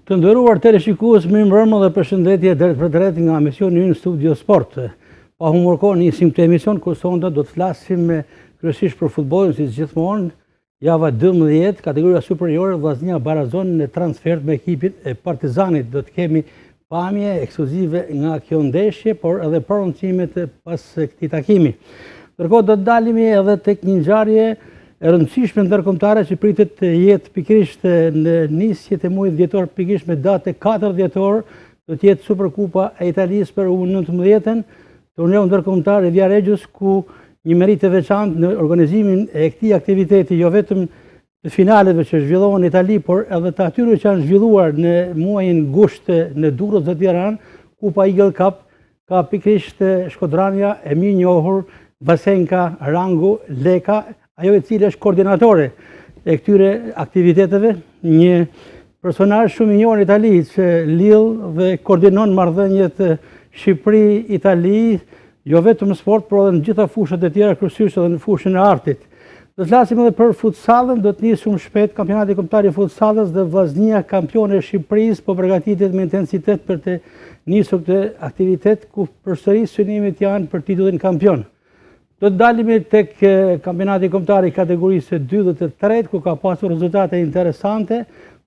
Të nderuar teleshikues, mirëmbrëma dhe përshëndetje drejt për drejt nga emisioni ynë Studio Sport. Pa humbur kohë nisim këtë emision ku sonte do të flasim kryesisht për futbollin si gjithmonë. Java 12, kategoria superiore, vllaznia barazon në transfert me ekipin e Partizanit. Do të kemi pamje ekskluzive nga kjo ndeshje, por edhe prononcimet pas këtij takimi. Ndërkohë do të dalemi edhe tek një ngjarje e rëndësishme ndërkombëtare që pritet të jetë pikërisht në nisjet e muajit dhjetor, pikërisht me datë 4 dhjetor, do të jetë Superkupa e Italisë për U19, turneu ndërkombëtar i Viaregjës, ku një meritë e veçantë në organizimin e këtij aktiviteti, jo vetëm të finaleve që zhvillohen në Itali, por edhe të atyre që janë zhvilluar në muajin gusht në Durrës dhe Tiranë, Kupa Eagle Cup, ka pikërisht shkodrania e mirë njohur Vasenka Rangu Leka, ajo e cilë është koordinatore e këtyre aktiviteteve, një personazh shumë i njohur në Itali që lidh dhe koordinon marrëdhëniet Shqipëri-Itali, jo vetëm në sport, por edhe në gjitha fushat e tjera, kryesisht edhe në fushën e artit. Do të flasim edhe për futsallën, do të nisë shumë shpejt kampionati kombëtar i futsallës dhe vllaznia kampione e Shqipërisë po përgatitet me intensitet për të nisur këtë aktivitet ku përsëri synimet janë për titullin kampion. Do të dalimi tek kampionati kombëtar i kategorisë 2 dhe të 3, ku ka pasur rezultate interesante,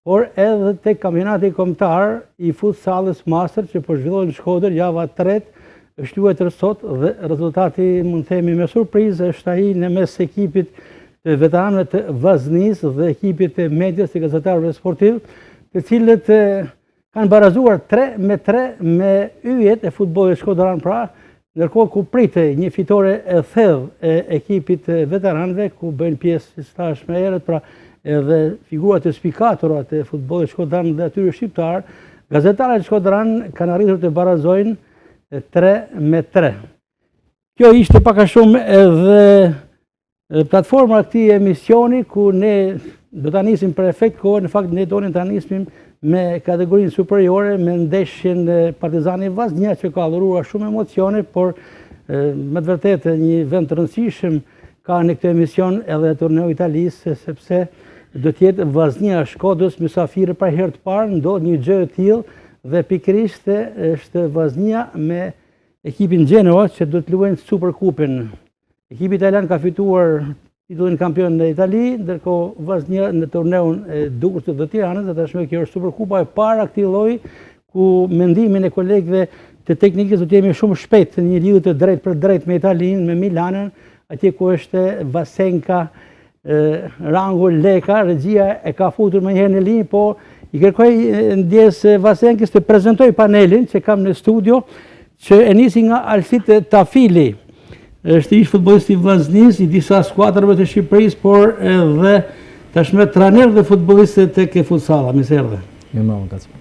por edhe tek kampionati kombëtar i futsallës master që po zhvillohet në Shkodër, java 3, është luajtur sot dhe rezultati mund të themi me surprizë është ai në mes ekipit të veteranëve të vllaznisë dhe ekipit të medias të gazetarëve sportiv, të cilët kanë barazuar 3-3 me yjet e futbollit shkodran, pra ndërkohë ku pritej një fitore e thellë e ekipit të veteranëve, ku bëjnë pjesë, si thash më herët, pra edhe figurat e spikatora të futbollit shkodran dhe atyre shqiptar, gazetarët shkodran kanë arritur të barazojnë 3-3. Kjo ishte pak a shumë edhe platforma e këtij emisioni, ku ne do ta nisim për efekt kohë, në fakt ne donim ta nisim me kategorinë superiore, me ndeshjen Partizani Vllaznia, që ka dhuruar shumë emocione, por me të vërtetë një vend të rëndësishëm ka në këtë emision edhe turneu i Italisë, sepse do të jetë Vllaznia Shkodrës mysafire për herë të parë, ndodh një gjë e tillë dhe pikërisht është Vllaznia me ekipin Genoa që do të luajnë Superkupën. Ekipi italian ka fituar titullin kampion në Itali, ndërkohë Vllaznia në turneun e Durrës dhe Tiranës, dhe tashmë kjo është Superkupa e para këtij lloji, ku mendimin e kolegëve të teknikës do të jemi shumë shpejt në një lidhje të drejtë për drejtë me Italinë, me Milanën, atje ku është Vasenka Rangu Leka, regjia e ka futur më njëherë në linjë, po i kërkoj ndjes Vasenkës të prezantoj panelin që kam në studio, që e nisi nga Alsit Tafili. Është ish futbollist i vllaznisë, i disa skuadrave të Shqipërisë, por edhe tashmë trajner dhe futbollist tek futsalla. Mirë se erdhe. Mirëmbrëma, Kacper.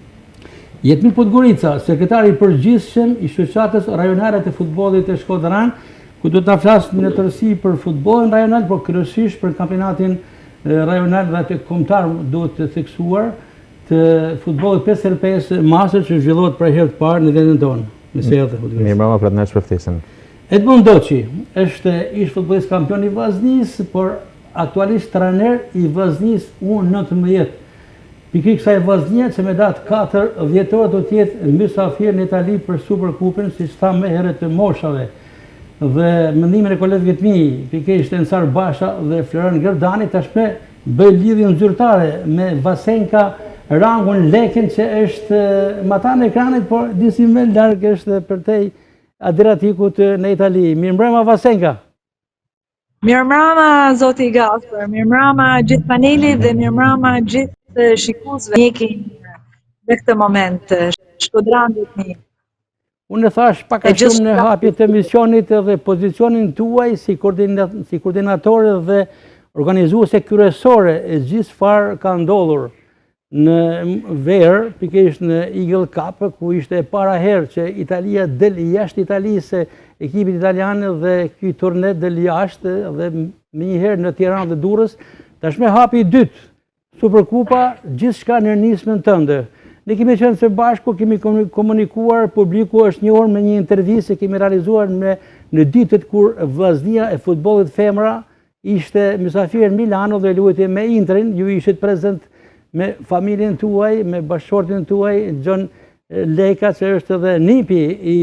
Jetmir Podgorica, sekretari i përgjithshëm i shoqatës rajonale të futbollit të Shkodran, ku do ta flasim në tërësi për futbollin rajonal, por kryesisht për kampionatin rajonal dhe të kombëtar, duhet të theksuar, të futbollit 5x5 master që zhvillohet për herë të parë në vendin tonë. Mirë se erdhe. Mirëmbrëma, për të na shpërftisën. Edmond Doçi është ish futbollist kampion i vllaznisë, por aktualisht trajner i vllaznisë U19. Pikërisht kësaj vllaznie që me datë 4 dhjetor do të jetë mysafir në Itali për Superkupën, siç thamë më herët, të moshave. Dhe mendimin e kolegëve të mi, pikërisht Ensar Basha dhe Florian Gerdani, tashmë bëj lidhjen zyrtare me Vasenka Rangun Leken, që është mata në ekranit, por disi më larg është përtej Adriatikut në Itali. Mirëmbrëma Vasenka. Mirëmbrëma zoti Gasper, mirëmbrëma gjithë panelit dhe mirëmbrëma gjithë shikuesve që ndjekin në këtë moment shkodranët mi. Unë thash pak a shumë në hapje të emisionit edhe pozicionin tuaj si koordinatore dhe organizuese kryesore e gjithë çfarë ka ndodhur në verë, pikërisht në Eagle Cup, ku ishte e para herë që Italia del jashtë Italisë, ekipit italian, dhe ky turne del jashtë dhe më njëherë në Tiranë dhe Durrës. Tashmë hapi i dytë, Superkupa, gjithçka në nismën tënde. Ne kemi qenë së bashku, kemi komunikuar, publiku është njohur me një intervistë që kemi realizuar në ditët kur vllaznia e futbollit femra ishte mysafir në Milano dhe luajti me Interin, ju ishit prezent me familjen tuaj, me bashkëshortin tuaj, Gjon Leka, që është edhe nipi i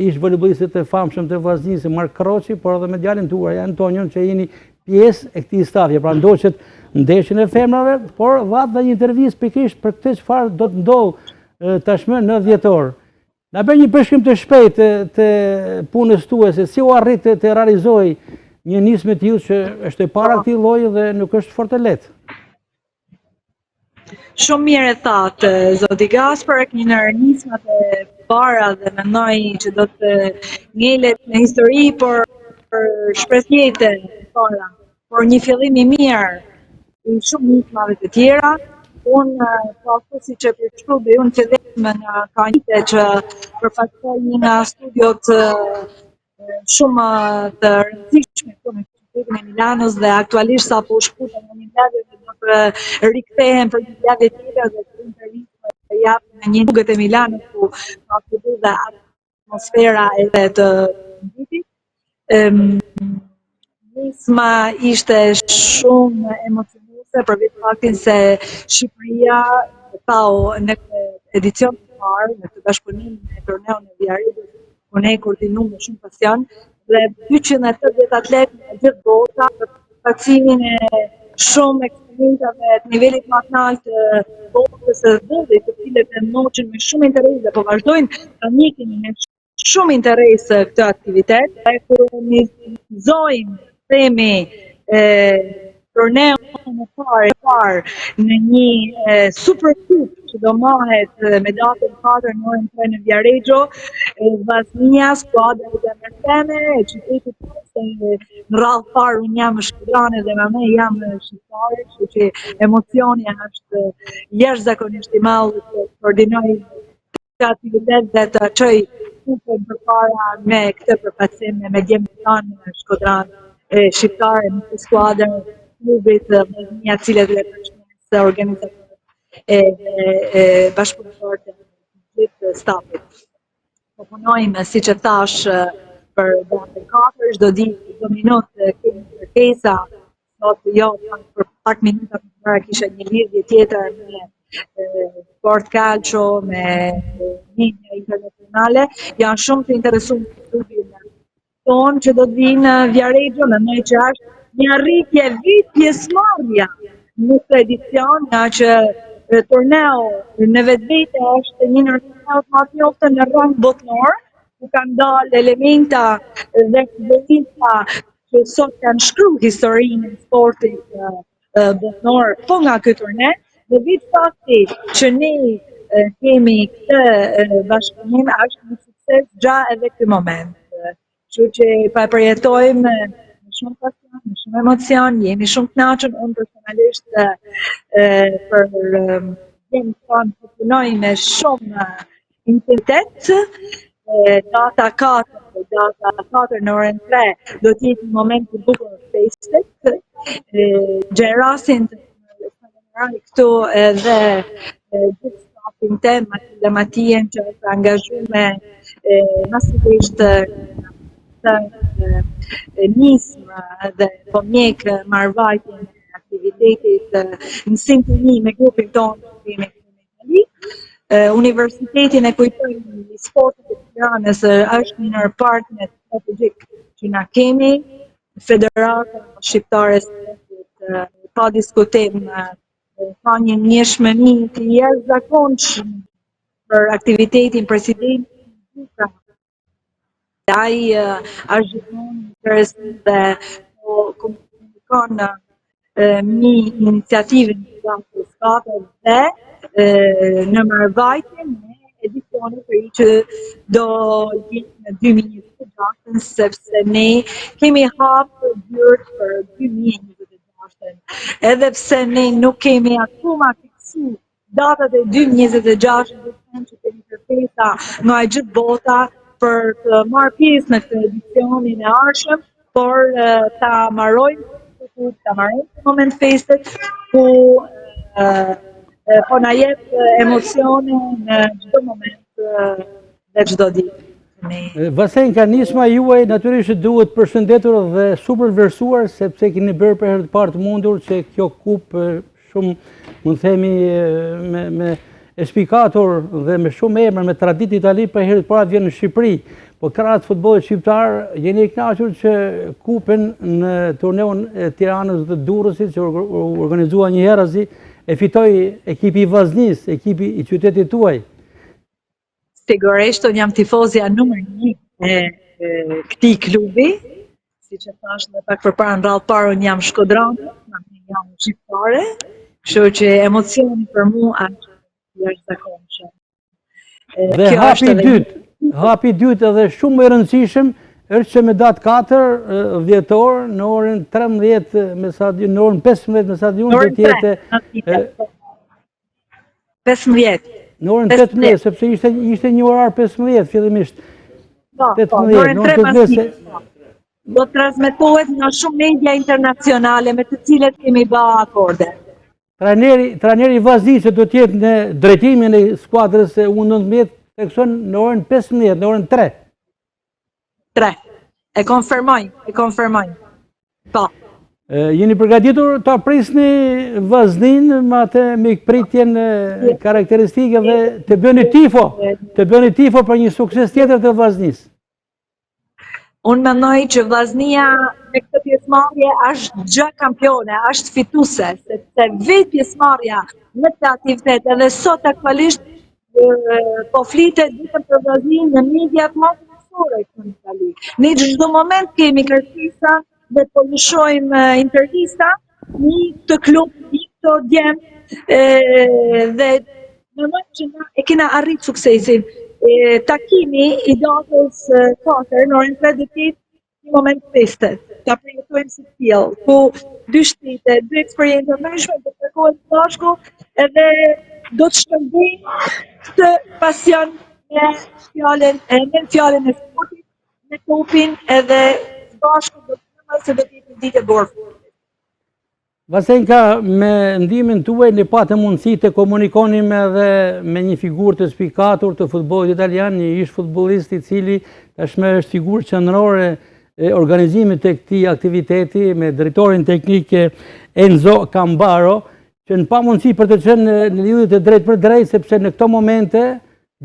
ish voleybollistit të famshëm të Vllaznisë, Mark Kroçi, por edhe me djalin tuaj, Antonion, që jeni pjesë e këtij stafi. Pra ndoqet ndeshjen e femrave, por dhatë dhe një intervistë pikërisht për këtë çfarë do të ndodhë tashmë në dhjetor. Na bën një përshkrim të shpejtë të punës tuaj, se si u arrit të realizoj një nismë të tillë që është e para këtij lloji dhe nuk është fort e lehtë. Shumë mirë e thatë, zoti Gaspar, një në nismat e para dhe mendoj që do të ngelet në histori, por shpresjete para, por një fillim i mirë i shumë nismave të tjera. Unë si që përshkrubi, unë fillim nga kanjite që përfaktoj një nga studiot shumë të rëndësishme këtu në qytetin e Milanos dhe aktualisht sa po shkrutem në një lagje dhe do të rikthehen për një lagje tjetër dhe të intervistë të jap në një rrugët e Milanos ku ka filluar dhe atmosfera edhe të vitit. Nisma ishte shumë emocionuese për vetë faktin se Shqipëria tau në edicion të parë, në këtë bashkëpunim me torneun e Villaregjit, ku ne koordinum me shumë pasion, dhe 280 atletë në gjithë bota për taksimin e shumë eksperimentave të nivelit më të lartë të botës së volleybollit, të cilët e noqin me shumë interes dhe po vazhdojnë ta njekin me shumë interes këtë aktivitet. Dhe kur organizojmë themi torneun e parë në një super cup që do mahet me datën 4 në orën 3 në Viareggio, Vllaznia, skuadra e femrave e qytetit tonë, në radhë parë unë jam shqiprane dhe me jam shqiptare, kështu që emocioni është jashtëzakonisht i madh të koordinoj këtë aktivitet dhe të çoj kupën përpara me këtë përfaqësim me djemtë tanë shkodran shqiptare në këtë skuadër klubit Vllaznia, cilët dhe përshëndes organizatorët e bashkëpunëtorët e gjithë stafit. Po punojmë, siç e thash, për datën 4, çdo ditë, çdo minutë kemi kërkesa, sot jo, për pak minuta më parë kisha një lidhje tjetër me sport calcio, me media internacionale, janë shumë të interesuar në klubin tonë që do të vinë në Viareggio, mendoj që është një arritje vit pjesëmarrja në këtë edicion, nga që torneu në vetvete është një nga torneut më të njohur në rang botëror, ku kanë dalë elementa dhe futbollista që sot kanë shkruar historinë e sportit botëror po nga ky torneu. Dhe vetë fakti që ne kemi këtë bashkëpunim është një sukses gjatë edhe këtë moment. Kështu që përjetojmë me shumë pasion, me shumë emocion, jemi shumë kënaqur, unë personalisht për jemi tonë të punoj me shumë intensitet. Data 4 në orën 3 do të jetë një moment i bukur festet. Gjerasin të këtu edhe gjithë stafin tem, Matilda Matien që është angazhuar masivisht të nismë dhe po mjek marrëvajtjen e aktivitetit në sintoni me grupin tonë që kemi në Itali. Universitetin e kujtojmë i sportit të Tiranës është një ndër partnerët strategjik që na kemi. Federata Shqiptare e Sportit pa diskutim ka një njëshmëni të jashtëzakonshme për aktivitetin presidentit. Ai është gjithmonë interesant dhe komunikon një iniciativë në skatër dhe në marrëvajtje me edicionin për i që do jetë në 2026, sepse ne kemi hapur dyert për 2026. Edhe pse ne nuk kemi akoma fiksuar datat e 2026, do të them që kemi kërkesa nga gjithë bota për të marrë pjesë në këtë edicionin e ardhshëm, por ta marrojmë në moment festet ku po na jep emocione në çdo moment dhe çdo ditë. Vasenka, nisma juaj natyrisht duhet përshëndetur dhe super vlerësuar, sepse keni bërë për herë të parë të mundur që kjo kupë shumë, mund themi, me espikator dhe me shumë emër, me traditë Itali, për herë të parë vjen në Shqipëri. Po krahas futbollit shqiptar, jeni i kënaqur që kupen në turneun e Tiranës dhe Durrësit, që organizua një herë e fitoi ekipi i Vllaznisë, ekipi i qytetit tuaj. Sigurisht, unë jam tifozja numër 1 e këtij klubi. Siç e thash edhe pak përpara, në radhë parë unë jam shkodrane, jam shqiptare, kështu që emocioni për mua është jashtëzakonshëm. Dhe hapi i dytë edhe shumë i rëndësishëm është që me datë 4 dhjetor në orën 13 në orën 15 me stadion do të jetë 15. Në orën 18, sepse ishte një orar 15 fillimisht. Po, në orën 3 do të transmetohet në shumë media internacionale me të cilët kemi bë akorde. Trajneri Vllaznisë do të jetë në drejtimin e skuadrës e U19 tekson në orën 15, në orën 3. 3. E konfirmoj. Po. Jeni përgatitur ta prisni Vllaznin me pritjen karakteristike dhe të bëni tifo për një sukses tjetër të Vllaznisë. Unë mendoj që Vllaznia me këtë pjesëmarrje është gjë kampione, është fituese, sepse vetë pjesëmarrja në këtë aktivitet edhe sot aktualisht po flitet vetëm për Vllaznin në mediat më kryesore këtu në Itali. Ne çdo moment kemi kërkesa dhe po lëshojmë intervista një të klub, një të djemë dhe mendoj që e kena arrit suksesin. Takimi i datës 4 në orën 3 do të jetë një moment festë. Ta projektojmë si tillë, ku dy shtete, dy eksperiencë ndryshme do të takohen bashku edhe do të shkëmbejmë këtë pasion me fjalën e sportit, me topin edhe bashku do të them se do të jetë një ditë e borë. Vasenka, me ndihmën tuaj ne patëm mundësi të komunikonim edhe me një figurë të spikatur të futbollit italian, një ish futbollist i cili tashmë është figurë qendrore e organizimit të këtij aktiviteti me drejtorin teknik Enzo Cambaro, që në pa mundësi për të qenë në lidhje të drejtë për drejtë, sepse në këto momente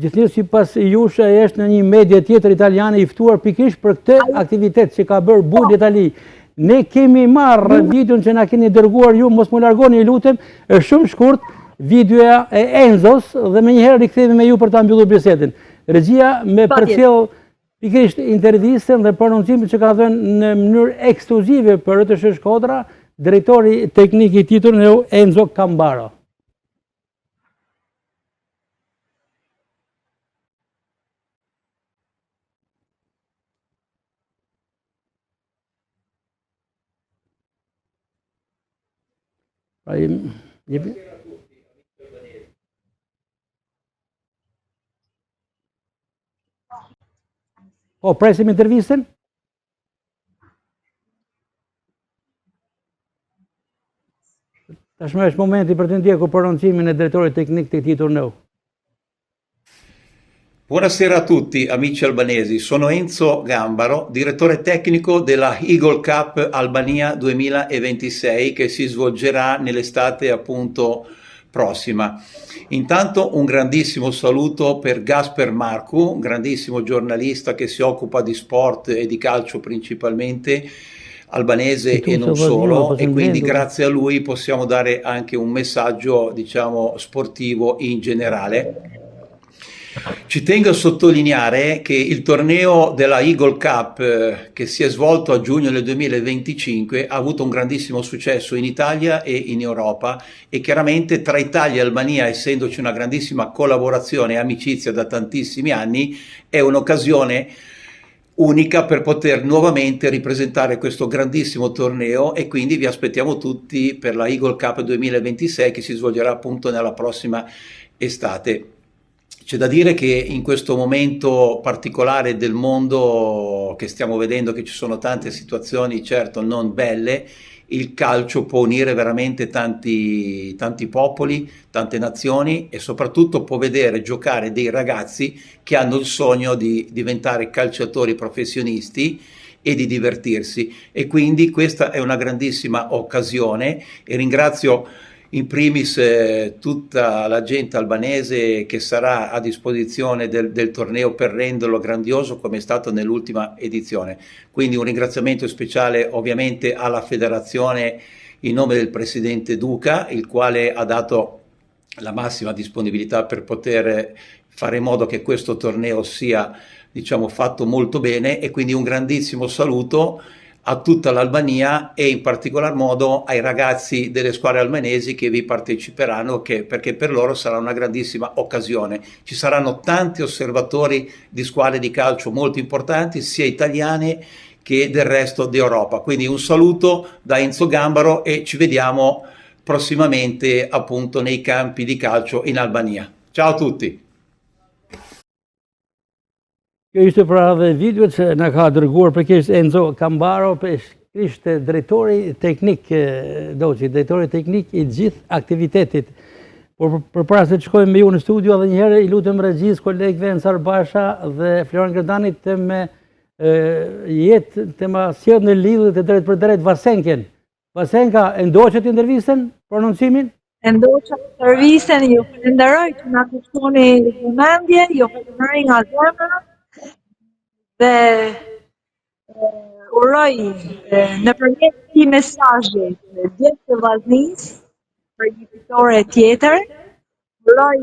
gjithnjë sipas jush ai është në një media tjetër italiane i ftuar pikërisht për këtë aktivitet që ka bërë Bull Itali. Ne kemi marrë videon që na keni dërguar ju, mos më largoni lutem, është shumë shkurt videoja e Enzos dhe me njëherë rikthehemi me ju për ta mbyllur bisedën. Regjia me përcjell pikërisht intervistën dhe prononcimin që ka dhënë në mënyrë ekskluzive për RTS Shkodra, drejtori teknik i titull Enzo Cambaro. Po, presim intervistën? Tashmë është momenti për të ndjekur prononcimin e drejtorit teknik të këtij turneu. Buonasera a tutti amici albanesi, sono Enzo Gambaro, direttore tecnico della Eagle Cup Albania 2026 che si svolgerà nell'estate appunto prossima. Intanto un grandissimo saluto per Gasper Marcu, un grandissimo giornalista che si occupa di sport e di calcio principalmente, albanese e non solo, e quindi grazie a lui possiamo dare anche un messaggio, diciamo, sportivo in generale. Ci tengo a sottolineare che il torneo della Eagle Cup che si è svolto a giugno del 2025 ha avuto un grandissimo successo in Italia e in Europa, e chiaramente tra Italia e Albania, essendoci una grandissima collaborazione e amicizia da tantissimi anni, è un'occasione unica per poter nuovamente ripresentare questo grandissimo torneo, e quindi vi aspettiamo tutti per la Eagle Cup 2026 che si svolgerà appunto nella prossima estate. C'è da dire che in questo momento particolare del mondo che stiamo vedendo, che ci sono tante situazioni certo non belle, il calcio può unire veramente tanti popoli, tante nazioni, e soprattutto può vedere giocare dei ragazzi che hanno il sogno di diventare calciatori professionisti e di divertirsi, e quindi questa è una grandissima occasione, e ringrazio in primis tutta la gente albanese che sarà a disposizione del torneo per renderlo grandioso come è stato nell'ultima edizione. Quindi un ringraziamento speciale ovviamente alla federazione in nome del presidente Duca, il quale ha dato la massima disponibilità per poter fare in modo che questo torneo sia, diciamo, fatto molto bene, e quindi un grandissimo saluto a tutta l'Albania e in particolar modo ai ragazzi delle squadre albanesi che vi parteciperanno, perché per loro sarà una grandissima occasione. Ci saranno tanti osservatori di squadre di calcio molto importanti, sia italiane che del resto d'Europa. Quindi un saluto da Enzo Gambaro e ci vediamo prossimamente appunto nei campi di calcio in Albania. Ciao a tutti! Kjo ishte pra dhe videot që na ka dërguar përkisht Enzo Gambaro, ishte drejtori teknik, drejtori teknik i gjithë aktivitetit. Por përpara se të shkojmë me ju në studio, edhe njëherë i lutem regjisë, kolegëve Ensar Basha dhe Florian Gërdanit të me të ma sjell në lidhje të drejt për drejt Vasenken. Vasenka, e ndoqët intervistën, prononcimin? E ndoqa intervistën, ju falenderoj që na kushtoni vëmendje, ju falenderoj nga zemra. Dhe uroj në përmjet këtij mesazhi gjithë të vllaznisë për një fitore tjetër, uroj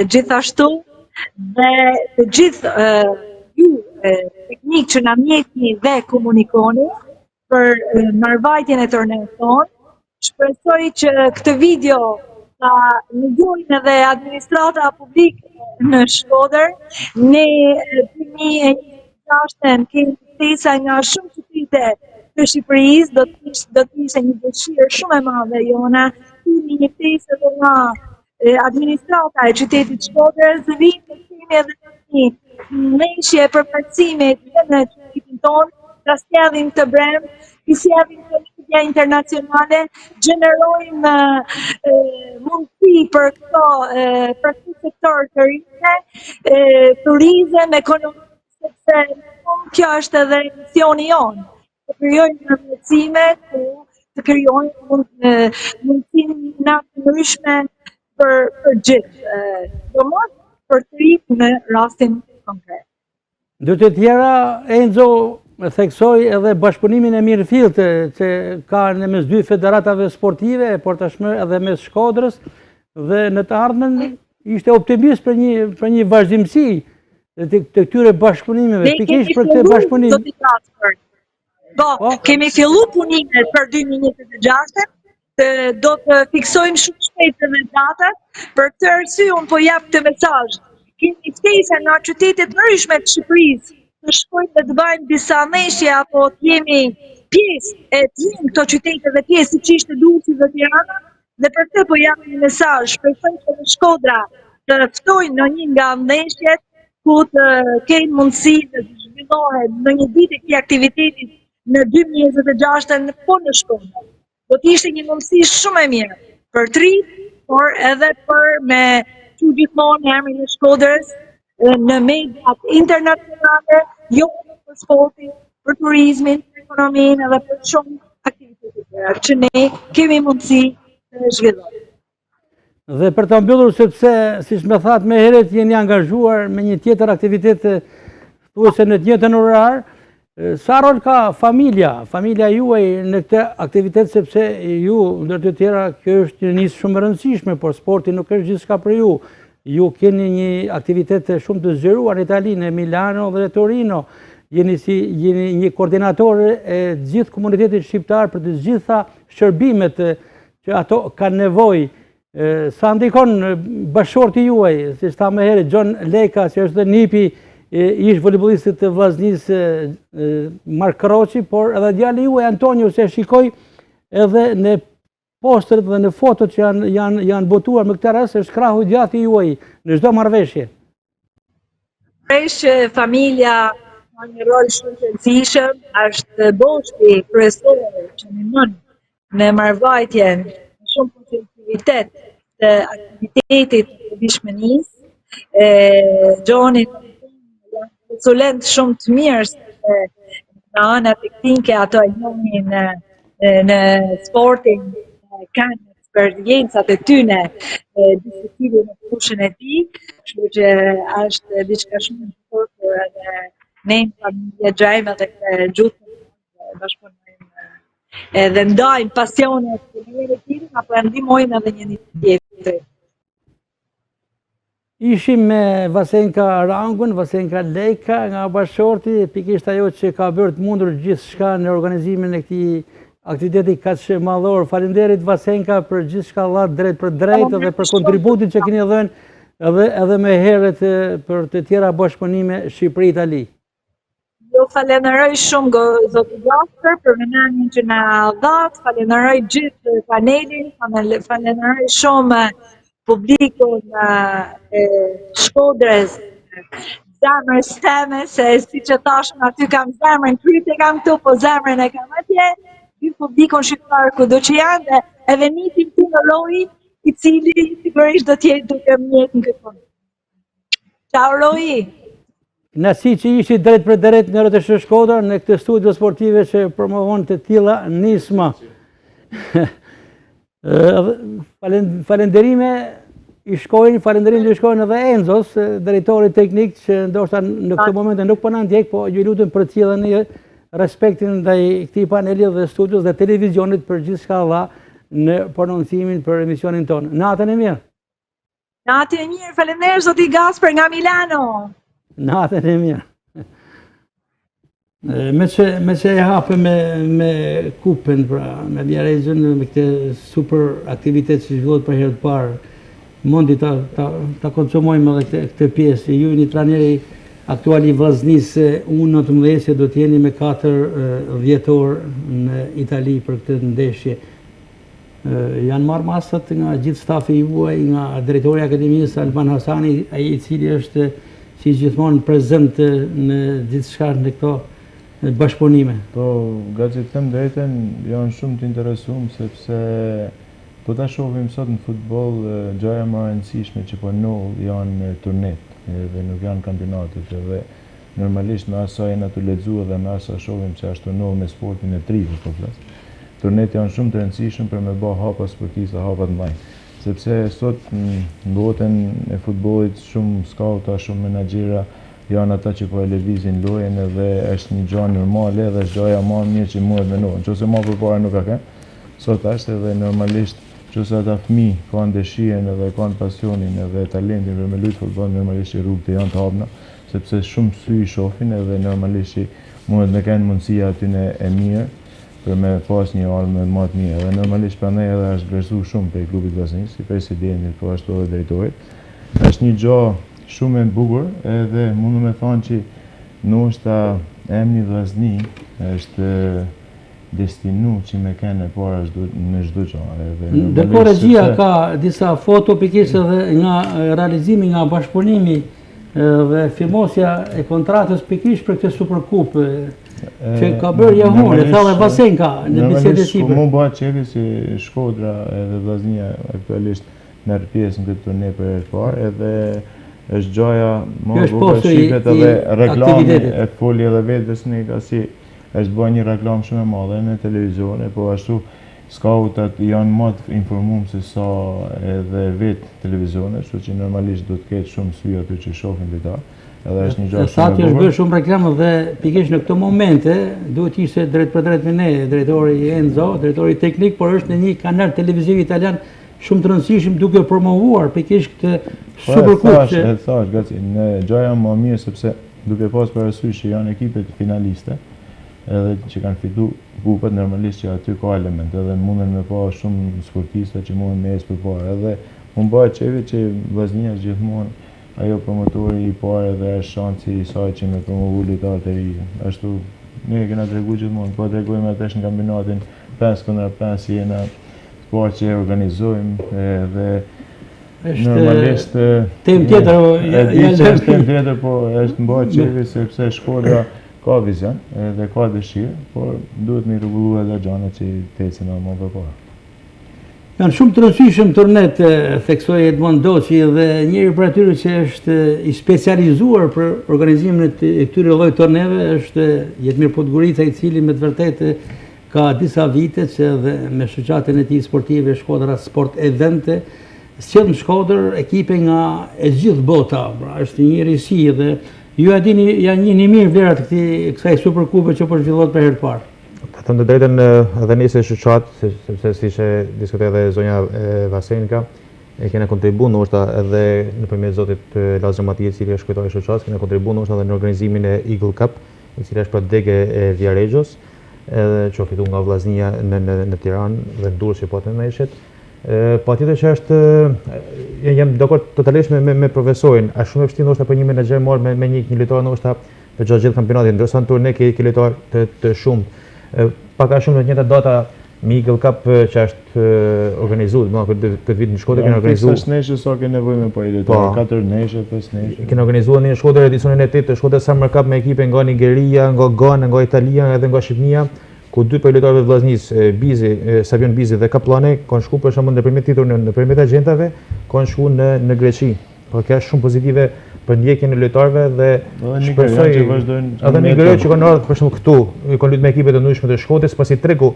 gjithashtu dhe të gjithë ju teknik që na njehni dhe komunikoni për marrëvajtjen e torneut tonë. Shpresoj që këtë video ta ndjojnë edhe administrata publike në Shkodër. Ne 2026 kemi ftesa nga shumë qytete të Shqipërisë, do të ishte një dëshirë shumë e madhe jona, kemi një ftesë edhe nga administrata e qytetit Shkodrës, dhe vinë të kemi edhe një ndeshje përfaqësime në qytetin tonë, ta sjellin të bremë, i sjellin të media internacionale, gjenerojmë mundësi për këtë sektor të rinj, turizëm, ekonomi, sepse kjo është edhe misioni jonë, të krijojmë përmirësime, të krijojmë mundësinë në ndryshme për gjithë, domos për të rinj në rastin konkret. Ndër të tjera, Enzo theksoi edhe bashkëpunimin e mirëfillt që ka në mes dy federatave sportive, por tashmë edhe mes Shkodrës, dhe në të ardhmen ishte optimist për një vazhdimsi të këtyre bashkëpunimeve, pikërisht për këtë bashkëpunim. Po, kemi fillu punimet për 2026, do të fiksojmë shumë shpejt edhe datat, për këtë arsye unë po jap këtë mesazh. Kemi ftesa nga qytetet ndryshme të Shqipërisë, të shkojmë dhe të bëjmë disa ndeshje apo të jemi pjesë e të jemi këto qytete dhe pjesë siç ishte Durrësi dhe Tirana, dhe për këtë po jap një mesazh. Shpresoj që në Shkodra të ftojnë në një nga ndeshjet ku të kenë mundësi të zhvillohet në një ditë e këtij aktiviteti në 2026 po në Shkodër. Do të ishte një mundësi shumë e mirë për të rinj, por edhe për me që gjithmonë emrin e Shkodrës në mediat internacionale, jo për sportin, për turizmin, për ekonominë edhe për shumë aktivitete tjera që ne kemi mundësi të zhvillojmë. Dhe për të mbyllur, sepse, siç më thatë më herët, jeni angazhuar me një tjetër aktivitet thuajse në të njëjtën orar, sa rol ka familja juaj në këtë aktivitet, sepse ju, ndër të tjera, kjo është një nisë shumë e rëndësishme, por sporti nuk është gjithçka për ju. Ju keni një aktivitet shumë të zgjeruar në Itali, në Milano dhe Torino. Jeni një koordinator e gjithë komunitetit shqiptar për të gjitha shërbimet që ato kanë nevojë. Sa ndikon bashkëshorti juaj, si tha më herët, John Leka, që është dhe nipi ish voleybollistit të vllaznisë Mark Kroçi, por edhe djali juaj Antonio, se shikoj edhe në posteret dhe në fotot që janë botuar më këtë rast, është krahu i gjatë juaj në çdo marrëveshje. Familja ka një rol shumë të rëndësishëm, është boshti kryesor që ndihmon në marrëvajtjen në shumë pozitiv të aktivitetit të bishmënisë. Gjoni janë konsulent shumë të mirë, se në ana teknike ato e njohin në sportin, kanë eksperjencat e tyne diskutive në fushën e tij, kështu që është diçka shumë e fortë edhe ne në familje gjejmë edhe këtë gjutën bashkëpunojmë edhe ndajmë pasionet të njëri tjetrin apo e ndihmojmë edhe njëri tjetrin. Ishim me Vasenka Rangun, Vasenka Lejka nga bashkëshorti, pikërisht ajo që ka bërë të mundur gjithçka në organizimin e këtij aktiviteti kaq madhor. Faleminderit Vasenka për gjithçka valla drejt për drejt edhe për kontributin që keni dhënë edhe me herët për të tjera bashkëpunime Shqipëri-Itali. Jo, falenderoj shumë zoti Jasper për menanin që na dhat, falenderoj gjithë panelin, falenderoj shumë publikun e Shkodrës, zemrës teme, se si që tashëm aty kam zemrën, kryt e kam këtu, po zemrën e kam atje, gjithë publikun shqiptar kudo që janë, dhe edhe nitin ti në Roji, i cili sigurisht do t'jetë duke mjetë në këtë punë. Ciao Roji! Nësi që ishi drejt për drejt në RTS Shkodër, në këtë studio sportive që promovon të tilla nisma. Falenderime i shkojnë edhe Enzos, drejtori teknik që ndoshta në këtë moment nuk po na ndjek, po ju lutem për të një respektin ndaj këtij paneli dhe studios dhe televizionit për gjithçka dha në prononcimin për emisionin tonë. Natën e mirë. Natën e mirë, falenderoj zoti Gasper nga Milano. Natën e mirë. Me që e hape me kupen, pra, me Viarezën, me këtë super aktivitet që zhvillohet për herë të parë, mundi ta konsumojmë edhe këtë pjesë. Ju një trajneri aktuali Vllaznisë, unë 19 do t'jeni me 4 dhjetor në Itali për këtë ndeshje. Janë marrë masat nga gjithë stafi juaj, nga drejtori i akademisë Alban Hasani, ai i cili është si gjithmonë prezent në gjithçka në këto bashkëpunime. Po, gazi të them drejtën, janë shumë të interesuar sepse po ta shohim sot në futboll, gjëja më e rëndësishme që po njoll janë turnet dhe nuk janë kampionatet, dhe normalisht me asa jena të lexuar dhe me asa shohim se ashtu njoll me sportin e trivës po flas. Turnet janë shumë të rëndësishëm për me bë hapa sportista, hapa të mëdha. Sepse sot në botën e futbollit shumë skauta, shumë menaxhera janë ata që po e lëvizin lojën dhe është një gjë normale dhe është gjëja më e mirë që mund të mendoj. Nëse më përpara nuk ka kë, sot është edhe normalisht nëse ata fëmijë kanë dëshirën edhe kanë pasionin edhe talentin për me luajtur futboll, normalisht rrugët janë të hapura, sepse shumë sy i shohin edhe normalisht mund të kenë mundësia aty e mirë për me pas një ardhmë më të mirë. Dhe normalisht prandaj edhe është vlerësuar shumë te klubi Vllaznis, si presidentit, po ashtu edhe drejtorit. Është një gjë shumë e bukur edhe mundu me thonë që ndoshta emri Vllazni është destinu që me kene para në çdo gjë. Ndërkohë regjia ka disa foto pikërisht edhe nga realizimi nga bashkëpunimi dhe firmosja e kontratës pikërisht për këtë Superkup që ka bërë Jahun, e thallë Vasenka në bisedë e sipër. Mu bëhet çefi si Shkodra edhe Vllaznia aktualisht merr pjesë në këtë turne për herë të parë, edhe është gjoja më e bukur shifet edhe reklami e foli edhe vetë Vasenka si është bërë një reklam shumë e madhe në televizion, po ashtu skautat janë më të informuar se sa edhe vetë televizionet, kështu që normalisht do të ketë shumë sy aty që shohin lojtar. Edhe është një gjë shumë e bukur. Sa ti është bërë shumë reklam dhe pikërisht në këto momente duhet ishte drejt për drejt me ne, drejtori Enzo, drejtori teknik, por është në një kanal televiziv italian shumë të rëndësishëm duke promovuar pikërisht këtë Superkup. E thash, gaci, në gjëja më mirë sepse duke pas parasysh që janë ekipet finaliste, edhe që kanë fitu kupët, normalisht që aty ka element, edhe munden me pa shumë sportista që munden me esë për parë, edhe unë bëhet qevi që Vllaznia është gjithmonë ajo promotori i parë dhe është shansi i saj që me promovu lojtarët e ri. Ashtu ne kena tregu gjithmonë, po tregojmë atesh në kampionatin 5-5 si jena sport që organizojmë dhe normalisht tem tjetër është tem tjetër, po është bëhet qevi sepse Shkodra ka vizion dhe ka dëshirë, por duhet me rregulluar edhe gjanat që tecën më përpara. Janë shumë të rëndësishëm turnet, theksoi Edmond Doçi, dhe njëri prej atyre që është i specializuar për organizimin e këtyre lloj turneve është Jetmir Podgorica, i cili me të vërtetë ka disa vite që edhe me shoqatën e tij sportive Shkodra Sport Evente sjell në Shkodër ekipe nga e gjithë bota, pra është një risi dhe ju e dini janë një mirë vlerat kësaj Superkupe që po zhvillohet për herë të parë. Të thënë të drejtën edhe nisi shoqat, sepse siç e diskutoi edhe zonja Vasenka, kena kontribuar ndoshta edhe nëpërmjet zotit Lazar Mati, i cili është kryetari i shoqatës, kena kontribuar ndoshta edhe në organizimin e Eagle Cup, i cili është për degë e Viarejos, edhe që fitu nga Vllaznia në Tiranë dhe në Durrës që po të ndeshjet. Patjetër që është jam dakord totalisht me profesorin, është shumë e vështirë ndoshta për një menaxher marrë me një lojtar ndoshta për gjatë gjithë kampionatit, ndërsa në turne ke lojtar të shumë. Pak a shumë në të njëjtat data me Eagle Cup që është organizuar, këtë vit në Shkodër kemi organizuar. 6 neshë sa ke nevojë me lojtar, 4 neshë, 5 neshë. Kemi organizuar në Shkodër edicionin e 8 të Shkodër Summer Cup me ekipe nga Nigeria, nga Ghana, nga Italia edhe nga Shqipënia, ku 2 prej lojtarëve të Vllaznisë, Bizi, Savion Bizi dhe Kaplani, kanë shkuar për shembull nëpërmjet titullin, nëpërmjet agjentave, kanë shkuar në Greqi. Por kjo është shumë pozitive për ndjekjen e lojtarëve dhe shpresoj që vazhdojnë. Edhe Nigeria që kanë ardhur për shembull këtu, kanë luajtur me ekipe të ndryshme të Shkodrës, pasi treku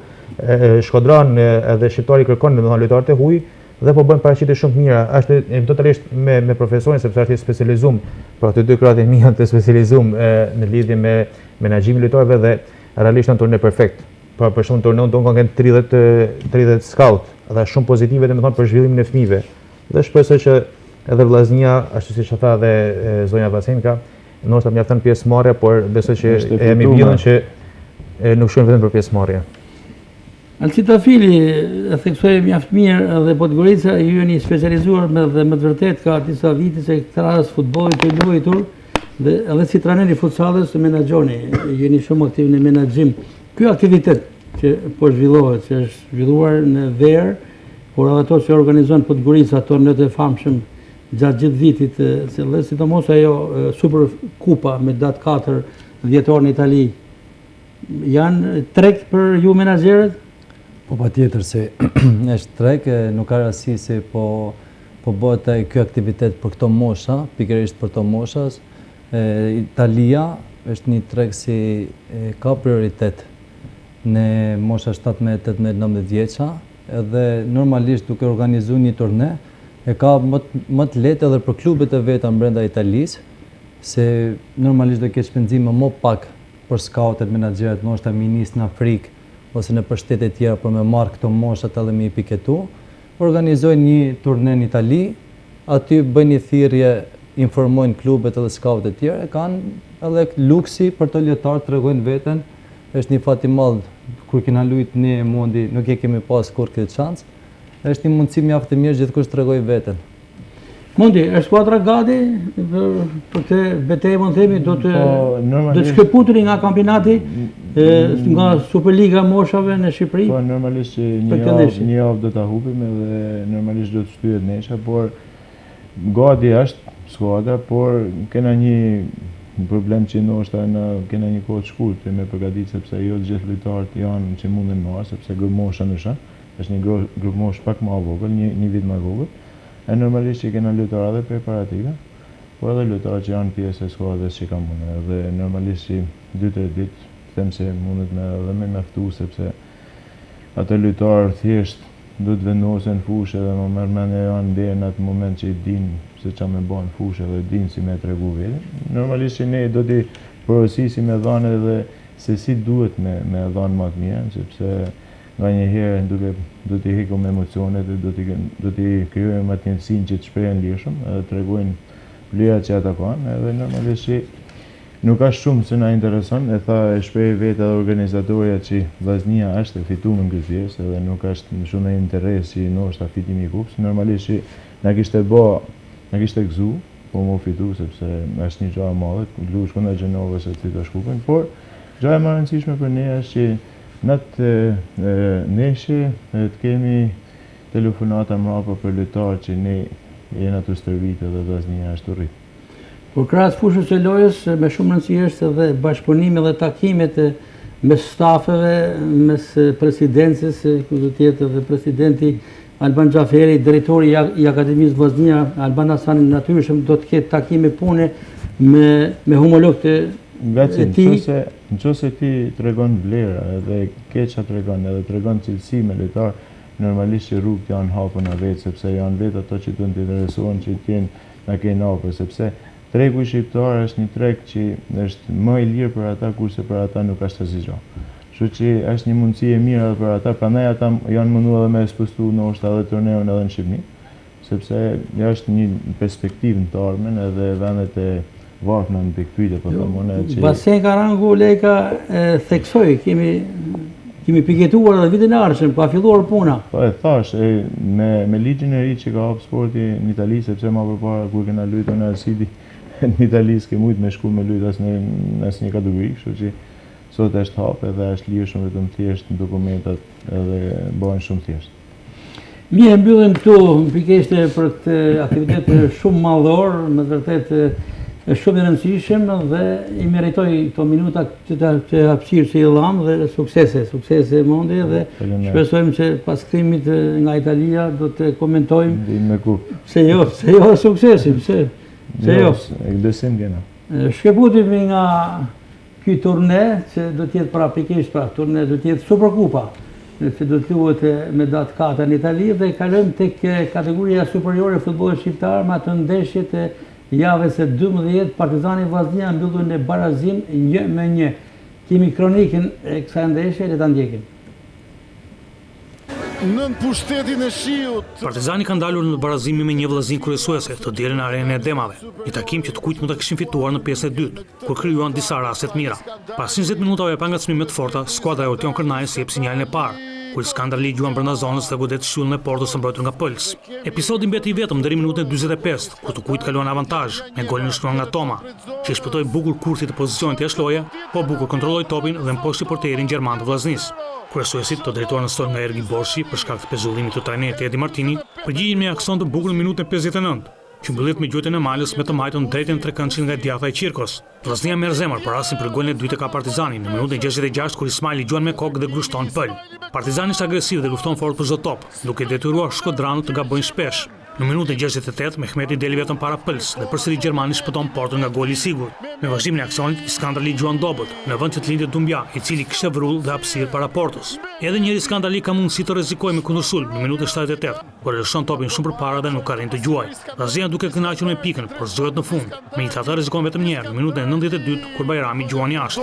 shkodran edhe shqiptari kërkon domethënë lojtarë të huaj dhe po bën paraqitje shumë të mira. Është totalisht me profesorin sepse është i specializuar për ato dy krahat e mia të specializuar në lidhje me menaxhimin e lojtarëve dhe realisht në turne perfekt. Për shumë turneun tonë kanë 30 scout dhe shumë pozitive domethënë për zhvillimin e fëmijëve. Dhe shpresoj që edhe Vllaznia, ashtu siç tha dhe zonja Vasenka, ndoshta mjafton pjesëmarrja, por besoj që jemi billën që nuk shkojmë vetëm për pjesëmarrje. Alcitafili, e theksoj mjaft mirë dhe Podgorica, ju jeni specializuar me të vërtet ka disa vite që këtë rast futbollit të luajtur dhe edhe si trajneri futsallit të menaxhoni, jeni shumë aktiv në menaxhim. Ky aktivitet që po zhvillohet, që është zhvilluar në Verë, por edhe ato që organizon Podgorica tornet e famshëm gjatë gjithë vitit, dhe sidomos ajo Super Kupa me datë 4 dhjetor në Itali, janë treg për ju menaxherët? Po patjetër se është treg, nuk ka rasti se po bëhet ky aktivitet për këto mosha, pikërisht për këto moshas. Italia është një treg si ka prioritet në mosha 17, 18, 19 vjeça, edhe normalisht duke organizuar një turne, e ka më të lehtë edhe për klubet e veta brenda Italisë, se normalisht do ketë shpenzime më pak për skautet, menaxherët, ndoshta me nis në Afrikë ose në shtete të tjera për me marrë këto moshat edhe me i piketu. Organizojnë një turne në Itali, aty bëjnë një thirrje, informojnë klubet edhe skautet e tjera, kanë edhe luksi për të lojtarë tregojnë veten. Është një fat i madh kur kena luajt ne Mondi, nuk e kemi pas kur këtë şans. Është një mundësi mjaft e mirë gjithkush tregoj veten. Mondi, është skuadra gati për të betejë, mund të themi, do të shkëputuri nga kampionati, nga Superliga moshave në Shqipëri? Po, normalisht një javë do ta hupim edhe normalisht do të shtyhet nesha, por gati është skuadra, por kena një problem që ndoshta kena një kohë të shkurtër me përgatitur sepse jo të gjithë lojtarët janë që mundin marrë, sepse grup mosha është një grup mosh pak më vogël, një vit më vogël. E normalisht që kena lojtarë edhe preparative, por edhe lojtarë që janë pjesë e skuadrës që ka mundë. Dhe normalisht që 2-3 ditë, them se mundet me mjaftu, sepse ato lojtarë thjesht do të vendosen fushë dhe më mërmendje janë deri në atë moment që i dinë se qa me banë fushë dhe dinë si me tregu vetë. Normalisht që ne do t'i porosisim me dhanë edhe se si duhet me dhanë më të mirë, sepse nga një herë do t'i hekum emocionet, do t'i krijojmë atë njësinë që të shprehen lirshëm, edhe tregojnë vlerat që ata kanë, edhe normalisht që nuk ka shumë që na intereson, e tha e shpreh vetë edhe organizatorja që Vllaznia është e fituar në këtë pjesë, edhe nuk është shumë në interes që ndoshta fitimi i kupës. Normalisht që na kishte gëzu, po më fitu sepse është një gjë e madhe, luaj kundër Gjenovës se të shkupin, por gjëja më e rëndësishme për ne është që në të neshë të kemi telefonata mrapa për lojtarë që ne jena të stërvitë dhe Vllaznia është të rritë. Por krahas fushës së lojës, me shumë rëndësi është edhe bashkëpunimi dhe takimet mes stafeve, mes presidencës, ku do të jetë edhe presidenti Alban Xhaferi, drejtori i Akademisë Vllaznia, Alban Hasani, natyrisht do të ketë takime pune me homologët Nëse ti tregon vlera edhe keqa tregon edhe tregon cilësi me lojtar, normalisht që rrugët janë hapur vetë, sepse janë vetë ato që duhen të interesohen që t'jenë na kenë hapur, sepse tregu shqiptar është një treg që është më i lirë për ata, kurse për ata nuk është asgjë gjë. Kështu që është një mundësi e mirë edhe për ata, prandaj ata janë munduar edhe me spostu ndoshta edhe turneun edhe në Shqipëri, sepse është një perspektivë në të ardhmen edhe vendet e varfëna në pikpyetje po themone që Basen Karangu Leka theksoi, kemi piketuar edhe vitin e ardhshëm, ka filluar puna. Po e thash, me ligjin e ri që ka hap sporti në Itali, sepse më përpara kur kena luajtur në Alsidi në Itali s'ke mujt me shku me luajt asnjë kategori, kështu që sot është hap edhe është lirë shumë vetëm thjesht në dokumentat edhe bëhen shumë thjesht. Mirë, mbyllim këtu pikërisht për këtë aktivitet shumë madhor, me të vërtetë është shumë i rëndësishëm dhe i meritoj këto minuta të hapësirë që i dham dhe suksese mondi dhe shpresojmë që pas kthimit nga Italia do të komentojmë me kup. Se jo suksesim, se jo. Besim kena. Shkëputim nga ky turne që do të jetë pikërisht turne do të jetë Superkupa, që do të luhet me datë 4 në Itali dhe kalojmë tek kategoria superiore e futbollit shqiptar me atë ndeshjet e javës së 12 Partizani Vllaznia mbyllur në barazim 1-1. Kemi kronikën e kësaj ndeshje, le ta ndjekim. Nën pushtetin e shiut. Partizani ka ndalur në barazim me një Vllaznin kryesuese të dielën në arenën e Demave, një takim që të kujt mund ta kishin fituar në pjesën e dytë, kur krijuan disa raste të mira. Pas 20 minutave pa ngacmime të forta, skuadra e Ortion Kërnajës jep sinjalin e parë, kur Skandar ligjuan brenda zonës dhe godet shtyllën e portës së mbrojtur nga Pëls. Episodi mbeti i vetëm deri në minutën 45, kur të kujt kaluan avantazh me golin e shkruar nga Toma, që shpëtoi bukur kurthit të pozicionit jashtë loje, po bukur kontrolloi topin dhe mposhti portierin gjerman të Vllaznisë. Kryesuesit të drejtuar në stol nga Ergi Borshi për shkak të pezullimit të trajnerit Edi Martini, përgjigjen me aksion të bukur në minutën 59, që mbyllet me gjuetën e malës me të majtën drejtën trekëndshit nga Djatha i Qirkos. Vllaznia merr zemër për rastin për golin e dytë ka Partizani në minutën 66 kur Ismaili gjuan me kokë dhe grushton Pël. Partizani është agresiv dhe lufton fort për çdo top, duke detyruar shkodranët të gabojnë shpesh. Në minutën 68 Mehmeti deli vetëm para Pëls dhe përsëri gjermani shpëton portën nga goli i sigurt. Me vazhdimin e aksionit, Skandar ligjuan dobët, në vend që të lindte Dumbia, i cili kishte vrull dhe hapësirë para portës. Edhe njëri Skandar ka mundësi të rrezikojë me kundërsulm në minutën 78, kur lëshon topin shumë përpara dhe nuk arrin të gjuajë. Vllaznia duke kënaqur me pikën, por zgjohet në fund. Megjithatë rrezikon vetëm një herë në minutën 92 kur Bajrami gjuan jashtë.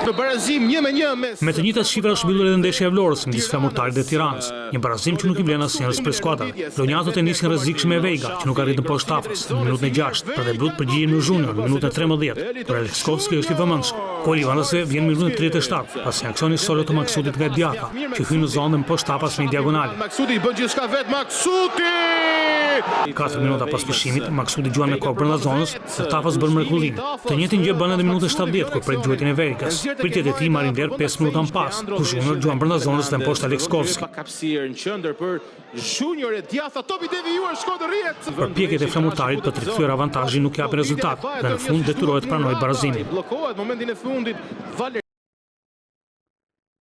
Në barazim 1-1 me të njëjtat shifra është mbyllur edhe ndeshja e Vlorës midis Flamurtarit dhe Tiranës, një barazim që nuk i vlen asnjërs për skuadrat. Lonjatët e nisin rrezikshëm me Veiga, që nuk arritën poshtë tafës në minutën e 6, për dhe blut përgjigjen me Junior në minutën e 13, por Aleskovski është i vëmendshëm. Goli i Vandasve vjen në minutën e 37, pasi aksioni solo të Maksudit nga Djaka, që hyn në zonë poshtë tafës me diagonale. Maksuti bën gjithçka vet, Maksuti! 4 minuta pas pushimit, Maksudi gjuan me kokë brenda zonës, dhe tafës bën mrekullim. Të njëjtin gjë bën edhe në minutën 70 kur pret gjuetin e Verikas. Pritjet e tij marrin der 5 minuta më pas, ku Junior gjuan brenda zonës dhe poshtë Aleskovski. Kapësirë në qendër për Junior e Djatha, topi devijuar shkon rrjet. Përpjekjet e Flamurtarit për të rikthyer avantazhin nuk japin rezultat dhe në fund detyrohet të pranojë barazimin. Bllokohet momentin e fundit.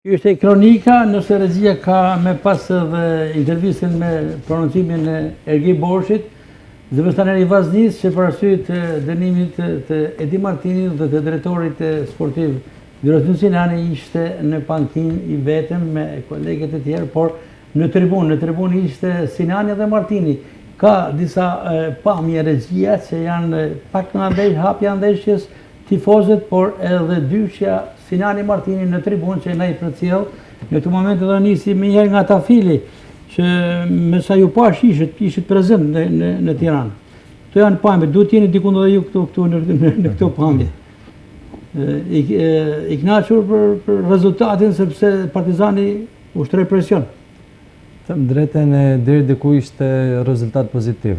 Kjo është kronika, nëse regjia ka me pas edhe intervistën me prononcimin e Ergi Borshit, zëvendëstaneri Vllaznisë që për arsye të dënimit të Edi Martinit dhe të drejtorit sportiv Virostin Sinani ishte në pankinë i vetëm me kolegët e tjerë, por në tribunë ishte Sinani dhe Martini. Ka disa pamje regjia që janë pak nga hapja ndeshjes tifozët, por edhe dyshja Sinani Martini në tribunë që na i përcjell. Në këtë moment do nisi më njëherë nga Tafili, që me sa ju pash ishit prezent në Tiranë. Këto janë pamje, duhet jeni diku edhe ju këtu në këto pamje. I kënaqur për rezultatin sepse Partizani ushtroi presion. Them drejtën, deri diku ishte rezultat pozitiv.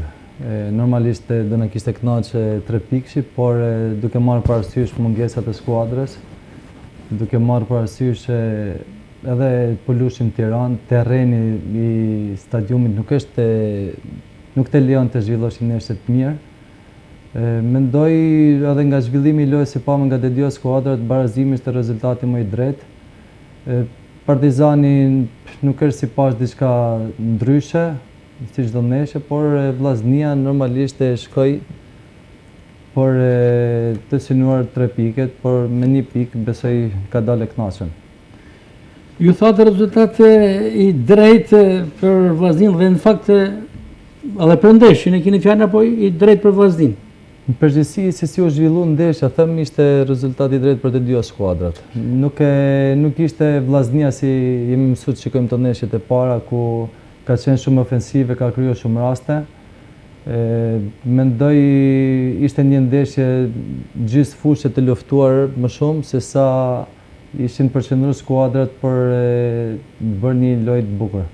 Normalisht do na kishte kënaqë 3 pikëshi, por duke marrë parasysh mungesat e skuadrës, duke marrë parasysh edhe po lushim Tiranë, terreni i stadiumit nuk të lejon të zhvilloshim ndeshje të mirë. Mendoj edhe nga zhvillimi i lojës si pamë nga dedio skuadrat, barazimi ishte rezultati më i drejtë. Partizani nuk është si pash diçka ndryshe, si çdo ndeshje, por Vllaznia normalisht e shkoi por të synuar 3 piket, por me 1 pikë besoj ka dalë e kënaqur. Ju thatë rezultat i drejtë për Vllaznin dhe në fakt edhe për ndeshjen e keni fjalën apo i drejtë për Vllaznin? Në përgjithësi se si u zhvillu ndeshja, them ishte rezultat i drejtë për të 2 skuadrat. Nuk ishte Vllaznia si jemi mësuar të shikojmë të ndeshjet e para ku ka qenë shumë ofensive, ka krijuar shumë raste. Mendoj ishte një ndeshje gjithë fushë të luftuar më shumë se sa ishin përqendruar skuadrat për të bërë një lojë të bukur.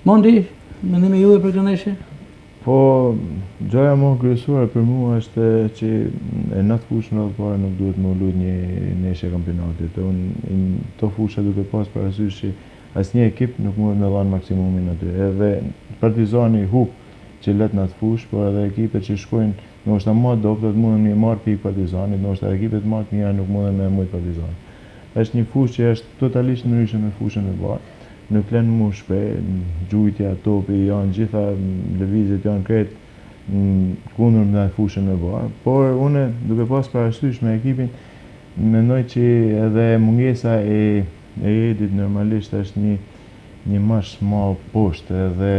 Mondi, mendimi juaj për këtë ndeshje? Po, gjaja më kryesore për mua është që e natë fushën edhe pare nuk duhet më luajtur një ndeshje kampionatit. Unë to fusha duke pas parasysh që asnjë ekip nuk mund me dhanë maksimumin aty. Edhe Partizani hub që let në atë fushë, por edhe ekipet që shkojnë ndoshta më dobët mundën me marr pikë Partizanit, ndoshta ekipet më të mira nuk mundën me mujt Partizanit. Është një fushë që është totalisht ndryshe me fushën e parë. Nuk lën më shpejt, gjujtja, topi, janë gjitha lëvizjet janë krejt kundër me fushën e parë. Por unë duke pas parasysh me ekipin, mendoj që edhe mungesa e Edit normalisht është një mash ma poshtë dhe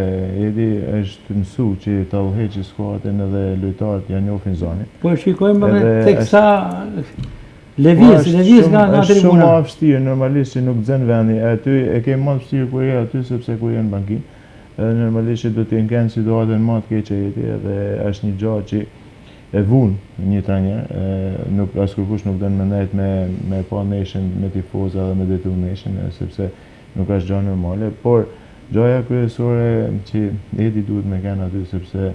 Edi është mësu që ta udhëheqë skuadrën edhe lojtarët janë njohin zonin. Po shikojmë edhe teksa lëviz nga tribuna. Është shumë më vështirë normalisht që nuk nxen vendi. Aty e ke më vështirë kur je aty sepse kur je në bankinë. Edhe normalisht që do të kenë situatën më të keqe Edi edhe është një gjë që e vun një trajner, nuk askush nuk don me pa nation, me tifoza dhe me detyru nation, sepse nuk është gjë normale, por gjoja kryesore që Edi duhet me kanë aty sepse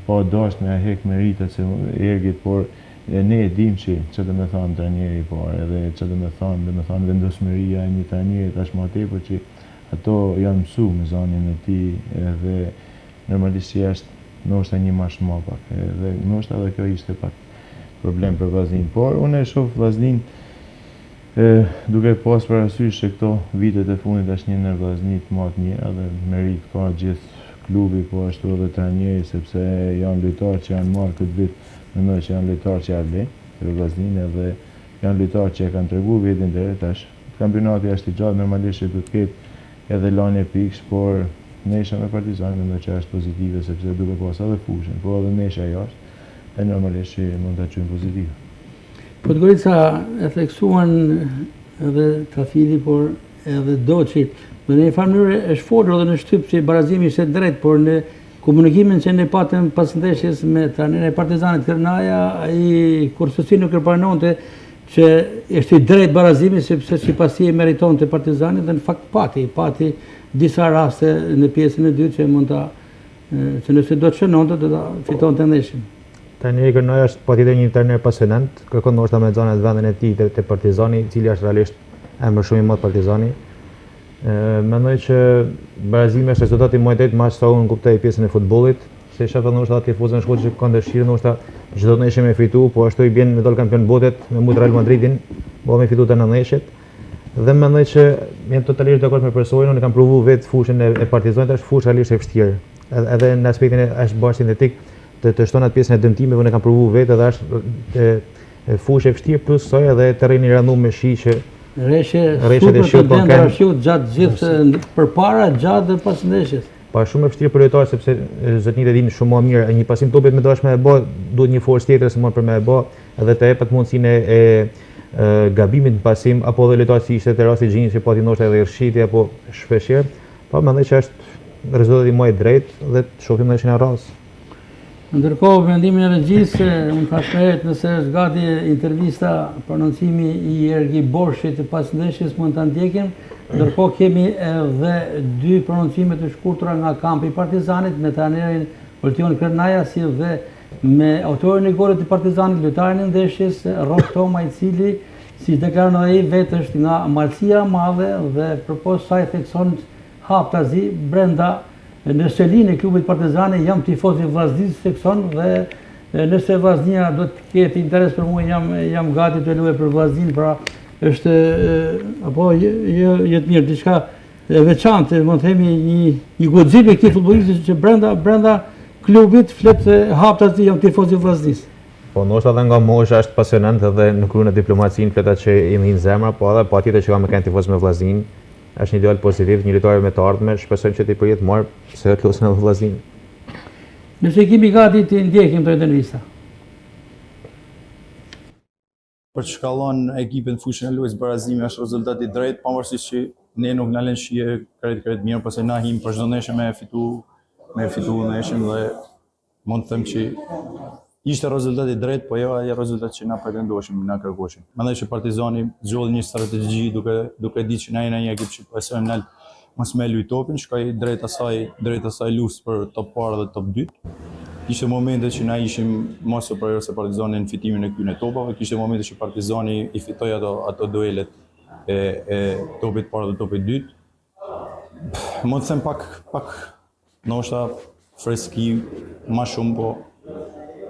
pa dash me hek meritat se Ergit, por ne e dim që do të thonë trajneri i parë, edhe që do të thonë vendosmëria e një trajneri tash më tepër që ato janë mësuar me zonin e tij edhe normalisht është ndoshta një mash më pak, dhe ndoshta edhe kjo ishte pak problem për Vllaznin, por unë e shoh Vllaznin duke pas parasysh se këto vitet e fundit është një ndër Vllaznit më të mirë dhe merit ka gjithë klubi, po ashtu edhe trajneri sepse janë lojtarë që janë marrë këtë vit, mendoj që janë lojtarë që janë për Vllaznin edhe janë lojtarë që e kanë treguar vetin deri tash. Kampionati është i gjatë, normalisht do të ketë edhe lanie pikësh, por nesha me Partizani mendoj që është pozitive sepse duke pas edhe fushën, po edhe nesha jashtë, e normalisht që mund ta çojmë pozitive. Podgorica e theksuan edhe Trafili, por edhe Doçi. Në një farë mënyrë është folur edhe në shtyp që barazimi ishte drejt, por në komunikimin që ne patëm pas ndeshjes me trajnerin e Partizanit Kërnaja, ai kursosi nuk e pranonte që është i drejt barazimi sepse sipas tij meritonte Partizani dhe në fakt pati disa raste në pjesën e dytë që mund që nëse do të shënonte do ta fitonte ndeshjen. Trajneri Kërnaja është patjetër një trajner pasionant, kërkon ndoshta me zonat vendin e tij te Partizani, i cili është realisht emër shumë i madh Partizani. Mendoj që barazimi është rezultati më i drejtë më sa unë kuptoj pjesën e futbollit, se shef ndoshta tifozën shkollë që kanë dëshirë ndoshta çdo ndeshje me fitu, po ashtu i bën me dal kampion botet me mujt Real Madridin, me fitu të 9 ndeshjet. Dhe mendoj që jam totalisht dakord me personin, unë kam provuar vetë fushën e Partizanit, është fushë realisht e vështirë. Edhe në aspektin e është bashkë sintetik të shton atë pjesën e dëmtimeve, unë kam provuar vetë edhe është fushë e vështirë plus soi edhe terreni i rënduar me shi që rreshet e shiut po kanë gjatë gjithë përpara, gjatë dhe pas ndeshjes. Pa shumë e vështirë për lojtarë sepse zotnit e dinë shumë më mirë, një pasim topit me dash me e bë, duhet një forcë tjetër se mund për me e bë, edhe të jepet mundësinë e gabimit në pasim apo edhe lojtarë si ishte te rasti i Gjinjës që pati ndoshta edhe rrshitje apo shpeshherë, po mendoj që është rezultati më i drejtë dhe të shohim ndeshjen e radhës. Ndërkohë vendimin e regjisë, unë thash herët nëse është gati intervista prononcimi i Ergi Borshit pas ndeshjes mund ta ndjekim. Ndërkohë kemi edhe 2 prononcime të shkurtra nga kampi i Partizanit me trajnerin Oltion Kërnaja si dhe me autorin e golit të Partizanit, lojtarin e ndeshjes Rok Toma, i cili si deklaron ai vetë është nga Marcia Madhe dhe përpos saj thekson haptazi brenda në selinë e klubit Partizani. Jam tifoz i Vllaznis, thekson, dhe nëse Vllaznia do të ketë interes për mua jam gati të luaj për Vllaznin, pra është apo jetë mirë diçka e veçantë, mund të themi një guxim e këtij futbollisti që brenda klubit, flet haptat që jam tifoz i Vllaznisë. Po ndoshta edhe nga mosha është pasionant edhe në kryen e diplomacinë fleta që i ndhin zemra, po edhe patjetër që ka me kanë tifoz me Vllaznin. Është një ideal pozitiv, një lojtar me të ardhme, shpresojmë që ti për jetë marr pse të luajë me Vllaznin. Nëse kemi gati të ndjekim të intervista. Për të shkallon ekipin fushën e lojës barazimi është rezultati i drejtë, pavarësisht që ne nuk na lën shije krejt mirë, pse na him për çdo ndeshje me fitu ndeshjen dhe mund të them që ishte rezultati i drejtë, po jo ai rezultat që na pretendoheshim, na kërkoheshim. Mendoj që Partizani zgjodhi një strategji duke ditë që na jemi një ekip që besojmë nalt mos me luaj topin, shkoi drejt asaj luftë për top parë dhe top 2. Kishte momente që na ishim më superior se Partizani në fitimin e këtyre topave, kishte momente që Partizani i fitoi ato duelet e topit parë dhe topit 2. Mund të them pak ndoshta freski më shumë, po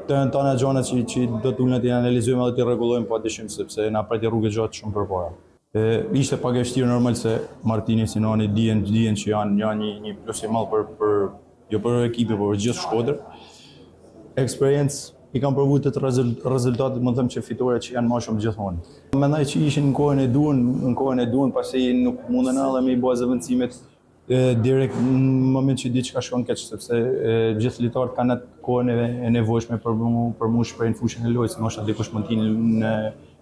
të tona gjona që do të ullën të analizojmë dhe të rregullojmë pa dyshim sepse na preti rrugë gjatë shumë përpara. Ishte pak e vështirë normal se Martini Sinani dihen që janë një plus i madh për ekipin, por për gjithë Shkodër. Eksperiencë i kam provu të rezultatet, më them që fituaret që janë më shumë gjithmonë. Mendoj që ishin në kohën e duan, pasi nuk mundën edhe me i bë zëvendësimet direkt në moment që diçka shkon keq, sepse gjithë lojtarët kanë atë kohën e nevojshme për mu shpreh në fushën e lojës. Ndoshta dikush mund të në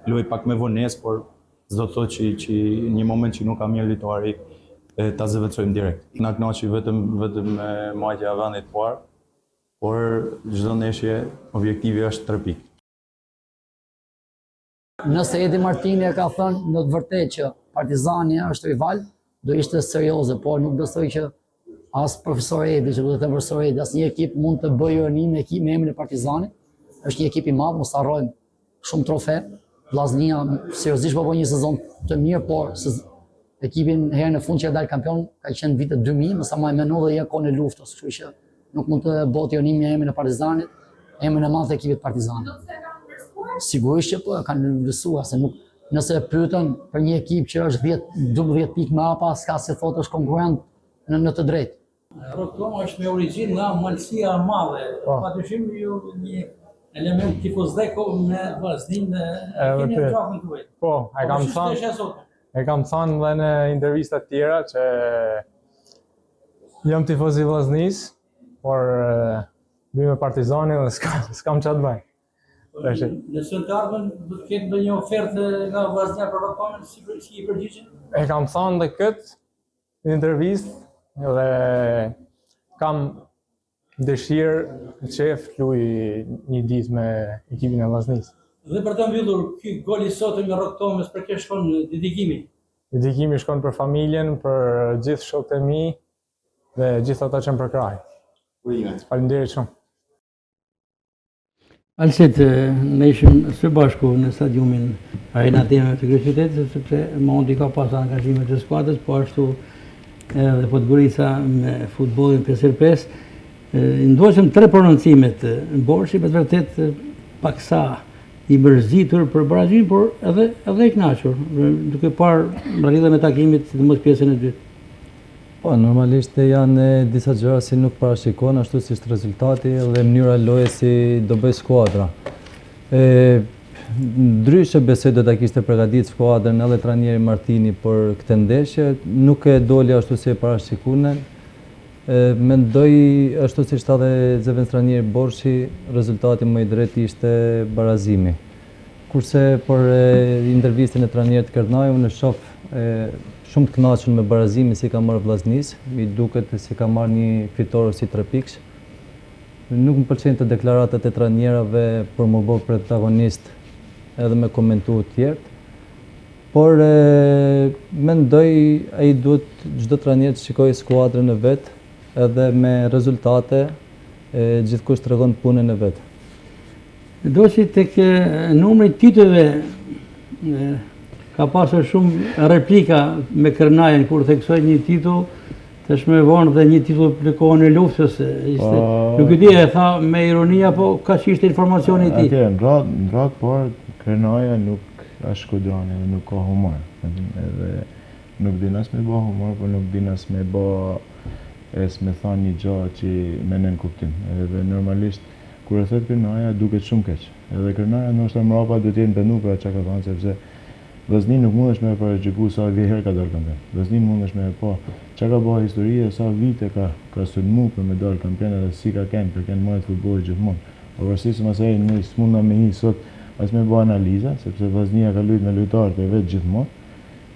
lojë pak me vonesë, por s'do të thotë që një moment që nuk ka mirë lojtari ta zëvendësojmë direkt. Na kënaqi vetëm marrja e vendit parë, por çdo ndeshje objektivi është 3 pikë. Nëse Edi Martini e ka thënë në të vërtetë që Partizani është rival, do ishte serioze, por nuk besoj që as profesor Edi, që duhet të profesor Edi, as një ekip mund të bëjë ironi me emrin e Partizanit. Është një ekip i madh, mos harrojmë shumë trofe. Vllaznia seriozisht po bën një sezon të mirë, por ekipin herën e fundit që dal kampion ka qenë vitet 2000, më sa më mendoj dhe ja kohën e luftës, kështu që nuk mund të bëhet ironi me emrin e Partizanit, emrin e madh të ekipit Partizanit. Sigurisht që po e kanë vlerësuar, se nuk nëse pyeten për një ekip që është 12 pikë më apa, s'ka se thotë është konkurrent në të drejtë. Rotoma është me origjinë nga Malësia e Madhe. Patyshim ju një element tifozdeko me Vllaznin keni gjakun tuaj. Po, e kam thënë dhe në intervista të tjera që jam tifoz i Vllaznisë, por bëj me Partizanin dhe s'kam çfarë të bëj. Nëse të ardhmen, do të ketë ndonjë ofertë nga Vllaznia për Rotomën, si i përgjigjen? E kam thënë dhe këtë në intervistë dhe kam dëshirë qef luaj një ditë me ekipin e Vllaznisë. Dhe për të mbyllur, ky gol i sotëm me Rotomës për kë shkon dedikimi? Dedikimi shkon për familjen, për gjithë shokët e mi dhe gjithë ata që më përkraj. Faleminderit shumë. Alset, ne ishim së bashku në stadiumin Arena Teme të Kryeqytetit, sepse Mondi ka pas angazhime të skuadrës, po ashtu edhe Podgorica me futbollin 5x5. Ndoqëm 3 prononcimet në Borshi, me të vërtet paksa i mërzitur për barazimin, por edhe i kënaqur, duke parë mbërritjen e takimit, sidomos pjesën e dytë. Po, normalisht janë disa gjëra si nuk parashikon, ashtu si është rezultati dhe mënyra e lojës si do bëj skuadra. Ndryshe besoj do ta kishte përgatitur skuadrën edhe trajneri Martini për këtë ndeshje, nuk e doli ashtu si e parashikuan. Mendoj ashtu si ishte edhe zëvendës trajneri Borshi, rezultati më i drejtë ishte barazimi. Kurse për intervistën e trajnerit Kërnaj, unë shoh shumë të kënaqur me barazimin si ka marrë Vllaznisë, i duket si ka marrë një fitore si 3 pikësh. Nuk më pëlqejnë të deklaratat e trajnerave për më bërë protagonist edhe me komentuar të tjerë. Por mendoj ai duhet çdo trajner të shikojë skuadrën e vet edhe me rezultate gjithkusht tregon punën e vet. Do që tek numri titujve ka pasur shumë replika me Kërnajën kur theksoi një titull, tash më vonë dhe një titull në kohën e luftës. Nuk e di, e tha me ironi apo kaq ishte informacioni i tij. Atje, në radhë por Kërnaja nuk është shkudrani, nuk ka humor. Edhe nuk din as me bë humor, por nuk din as me bë e s'me tha një gjatë që me nën kuptim. Edhe normalisht, kur e thet Kërnaja, duket shumë keq. Edhe Kërnaja ndoshta mrapa do të jenë pendu për çka ka thënë, sepse Vllaznin nuk mundesh me paraqyku sa vjeherë ka dalë kampion. Vllaznin mundesh me pa çka ka bëu historie, sa vite ka sulmu për me dalë kampion edhe si ka kënë marrë futbolli gjithmonë. Pavarësisht se mësej ne s'mundna me hi sot as me bëj analiza, sepse Vllaznia ka luajtur me lojtarët e vet gjithmonë.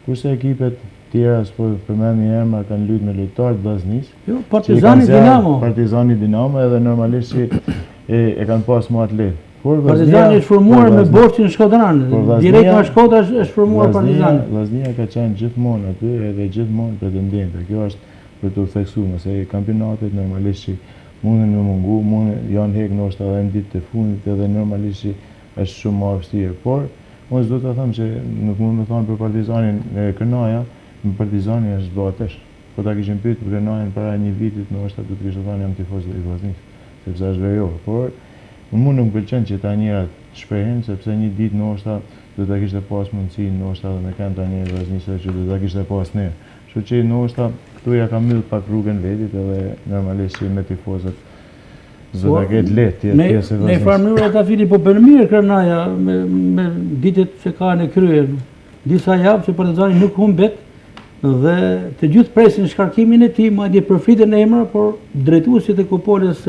Kurse ekipet tjera, s'po përmend një emra, kanë luajtur me lojtarët Vllaznis. Jo, Partizani Dinamo edhe normalisht e kanë pas më atlet. Partizani është formuar me borxhin shkodran. Direkt nga Shkodra është formuar Partizani. Vllaznia ka qenë gjithmonë aty edhe gjithmonë pretendente. Kjo është për të theksuar, se kampionatet normalisht mundën me mungu, janë hek ndoshta edhe në ditët e fundit edhe normalisht është shumë më vështirë. Por unë do të them që nuk mund të them për Partizanin Kërnaja, me Partizani është zbatesh. Po ta kishim pyetur për Kërnajën para një vitit, ndoshta do të kishte thënë jam tifoz i Vllaznis, sepse është verior. Por Unë nuk pëlqen që tanjerat shprehen, sepse një ditë ndoshta do ta kishte pas mundësi ndoshta edhe me kanë tanjerë Vllaznisë që do ta kishte pas ne. Kështu që ndoshta këtu ja ka mbyll pak rrugën vetit edhe normalisht me tifozët do ta ketë lehtë të pjesë Vllaznisë. Në farmëra ta fili po bën mirë Kërnaja me ditët që ka në kryer. Disa javë që Partizani nuk humbet dhe të gjithë presin shkarkimin e tij, madje përfitën emra, por drejtuesit e kupolës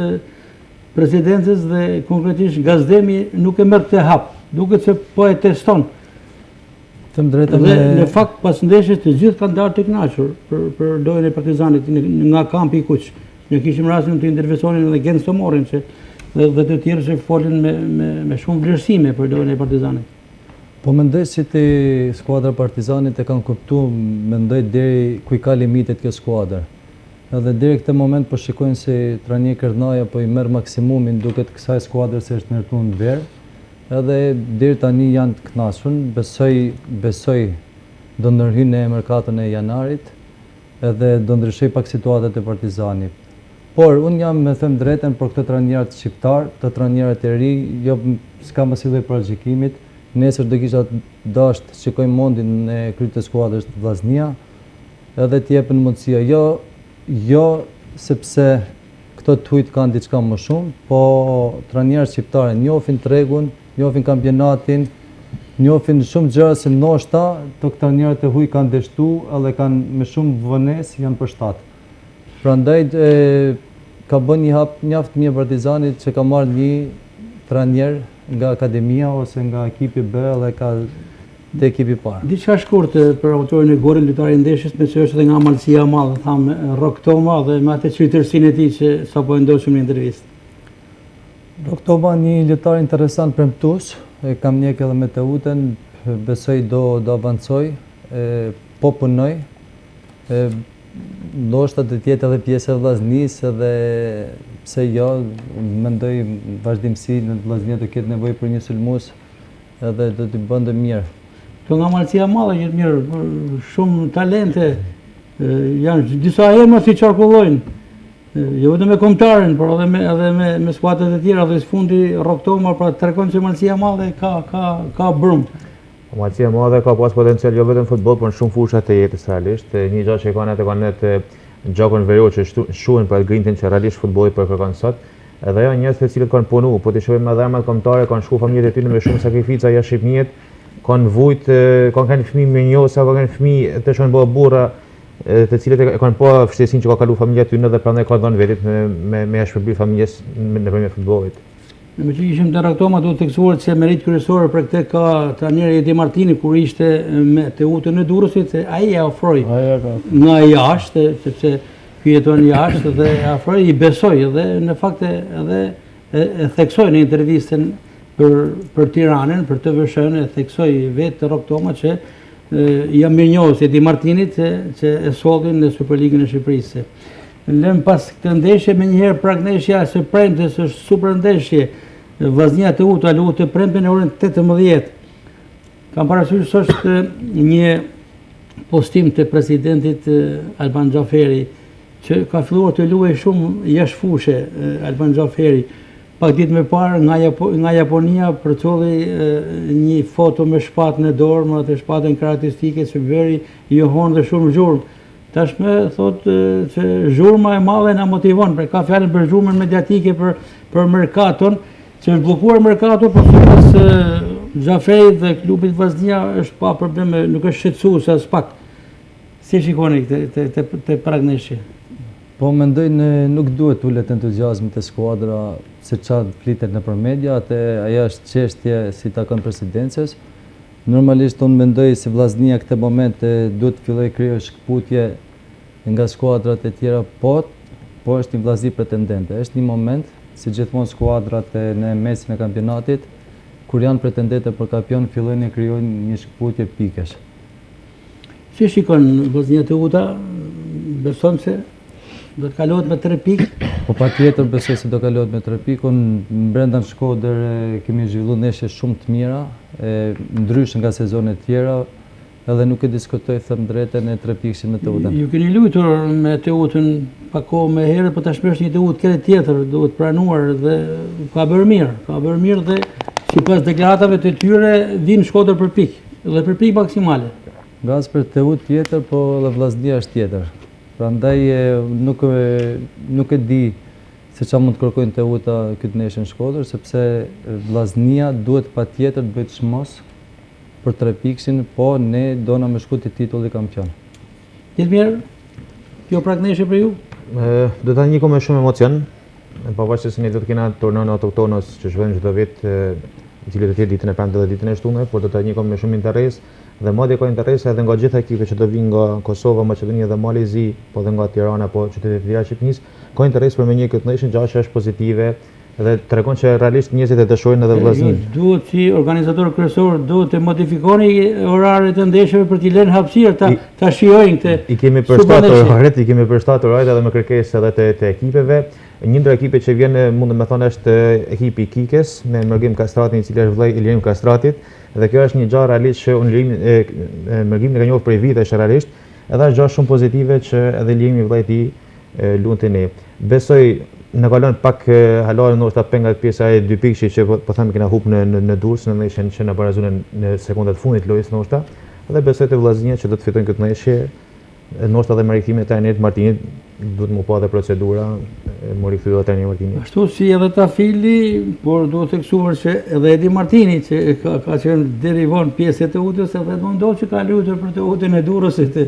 presidencës dhe konkretisht Gazdemi nuk e merr këtë hap. Duket se po e teston. Në fakt pas ndeshjes të gjithë kanë dalë të kënaqur për lojën e Partizanit nga kampi i Kuq. Ne kishim rastin të intervencionin edhe Gens Tomorin dhe të tjerë që folën me shumë vlerësime për lojën e Partizanit. Po mendoj si të skuadra Partizanit e kanë kuptuar, mendoj deri ku i ka limitet kjo skuadër. Edhe deri këtë moment po shikojnë se trajneri Kërnaja po i merr maksimumin duket kësaj skuadre se është ndërtuar në ver. Edhe deri tani janë të kënaqur, besoj do ndërhyjnë në merkatën e janarit edhe do ndryshoj pak situatat e Partizanit. Por unë jam me them drejtën për këtë trajnerët shqiptar, të trajnerët e ri, jo s'kam asnjë lloj paraqykimit. Nesër do kisha dashur të shikoj mondin e kryet të skuadrës të Vllaznia edhe të jepen mundësia jo sepse këto tujt kanë diçka më shumë, po trajnerët shqiptarë njohin tregun, njohin kampionatin, njohin shumë gjëra se ndoshta të trajnerët e huaj kanë deshtu edhe kanë me shumë vonesë janë përshtat. Prandaj ka bën një hap mjaft mirë Partizanit që ka marrë një trajner nga akademia ose nga ekipi B dhe ka te ekipi parë. Diçka shkurtë për autorin e golit lojtari i ndeshjes, me që është edhe nga Malësia e Madhe, thamë Rok Toma dhe me atë çujtërsinë e tij që sapo e ndoshëm në intervistë. Rok Toma një lojtar interesant premtues, kam njeh edhe me Teuten, besoj do avancoj, po punoj. Ndoshta do të jetë edhe pjesë e Vllaznisë edhe pse jo, mendoj vazhdimsi në Vllaznia do ketë nevojë për një sulmues edhe do t'i bënte mirë. Kjo nga Malësia e Madhe jetë mirë, shumë talente, janë disa emra që qarkullojnë, jo vetëm me kombëtarin, por edhe me skuadrat e tjera dhe së fundi Rok Toma, pra tregon se Malësia e Madhe ka brum. Malësia e Madhe ka pas potencial jo vetëm futboll, por në shumë fusha të jetës realisht. Një gjë që kanë të Gjakon Verior që shuhen për grintin që realisht futbolli për kërkon sot. Edhe janë njerëz të cilët kanë punu, po të shohim edhe emrat kombëtare, kanë shku familjet e tyre me shumë sakrifica jashtë Shqipërisë, kanë vujt, kanë fëmijë me njosa, kanë fëmijë të shohin bëu burra, të cilët e kanë pa vështirësinë që ka kalu familja tyre dhe prandaj kanë dhënë vetit me shpërblim familjes nëpërmjet futbollit. Me që ishim të Rok Toma, do të theksuar se merit kryesore për këtë ka trajneri Edi Martini kur ishte me Teutën e Durrësit, se ai e ofroi nga jashtë, sepse ky jeton jashtë dhe afroi i besoi dhe në fakt edhe e theksoi në intervistën për Tiranën, për TVSH-n, e theksoi vetë Rok Toma që jam mirënjohës Edi Martinit që e sollin në Superligën e Shqipërisë. Lëm pas këtë ndeshje me njëherë pragneshja së premtes është super ndeshje. Vllaznia Teuta luhet të premten në orën 18. Kam parasysh është një postim të presidentit Alban Xhaferi që ka filluar të luajë shumë jashtë fushë Alban Xhaferi. Pak ditë më parë nga Japonia përcolli një foto me shpatën e dorë, me atë shpatën karakteristike që veri i johon dhe shumë zhurmë. Tashmë thotë që zhurma e madhe na motivon, ka fjalën për zhurmën mediatike për merkaton, që është bllokuar merkato, por sipas Xhaferi dhe klubit Vllaznia është pa probleme, nuk është shqetësuese as pak. Si shikoni te pragneshje? Po mendoj nuk duhet ulet entuziazmi të skuadra se çfarë flitet nëpër media, ajo është çështje si takon presidencës. Normalisht unë mendoj se Vllaznia këtë moment duhet të filloj krijoj shkputje nga skuadrat e tjera, po është një Vllazni pretendente. Është një moment, si gjithmonë skuadrat në mesin e kampionatit, kur janë pretendente për kampion, fillojnë e krijojnë një shkputje pikesh. Si shikon Vllaznia Teuta? Beson se do të kalohet me 3 pikë? Po patjetër besoj se do kalohet me 3 pikë. Brenda në Shkodër kemi zhvilluar ndeshje shumë të mira, ndryshe nga sezonet tjera, edhe nuk e diskutoj them drejtën e 3 pikëshin me Teutën. Ju keni luajtur me Teutën pak kohë më herët, por tashmë është një Teutë tjetër, duhet pranuar dhe ka bërë mirë dhe sipas deklaratave të tyre vinë Shkodër për pikë dhe për pikë maksimale. Gaz për Teutë tjetër, po edhe Vllaznia është tjetër. Prandaj nuk e di se çfarë mund të kërkojnë Teuta këtë ndeshje në Shkodër, sepse Vllaznia duhet patjetër të bëjë çmos për 3 pikëshin, po ne dona me shku të titulli kampion. Ditmir, kjo pragneshje për ju? Do ta njihim me shumë emocion, pavarësisht se ne do të kena turnon autoktonos që zhvillojnë çdo vit, i cili do të jetë ditën e 5 dhe ditën e 7, por do ta njihim me shumë interes dhe madje ka interes edhe nga gjitha ekipet që do vinë nga Kosova, Maqedonia dhe Malezi, po dhe nga Tirana, po qytetet e tjera Shqipërisë, ka interes për me një këtë ndeshje, gjë që është pozitive dhe tregon që realisht njerëzit e dëshojnë edhe Vllaznin. Duhet si organizator kryesor duhet të modifikoni oraret e ndeshjeve për t'i lënë hapësirë ta shijojnë këtë. I kemi përshtatur orët edhe me kërkesë edhe të ekipeve. Një ndër ekipet që vjen mund të më thonë është ekipi Kikes me Mërgim Kastratin, i cili është vëllai i Ilerim Kastratit, dhe kjo është një gjë realisht që Mërgim e ka njohur prej vitesh realisht, edhe është gjë shumë pozitive që edhe Ilirimi vëllai i tij luante ne. Besoj në kalon pak halore ndoshta penga pjesa e 2 pikësh që po them kena hup në Durrës në ndeshjen që na barazon në sekondat fundit lojës ndoshta, dhe besoj te Vllaznia që do të fitojnë këtë ndeshje. Ndoshta edhe me rikthime të Trajnerit Martinit duhet më pa edhe procedura, më rikthye edhe Trajneri Martini. Ashtu si edhe Tafili, por duhet të theksuar që edhe Edi Martini që ka qenë deri vonë pjesë e Teutës, edhe do ndodh që ka luajtur për Teutën e Durrësit,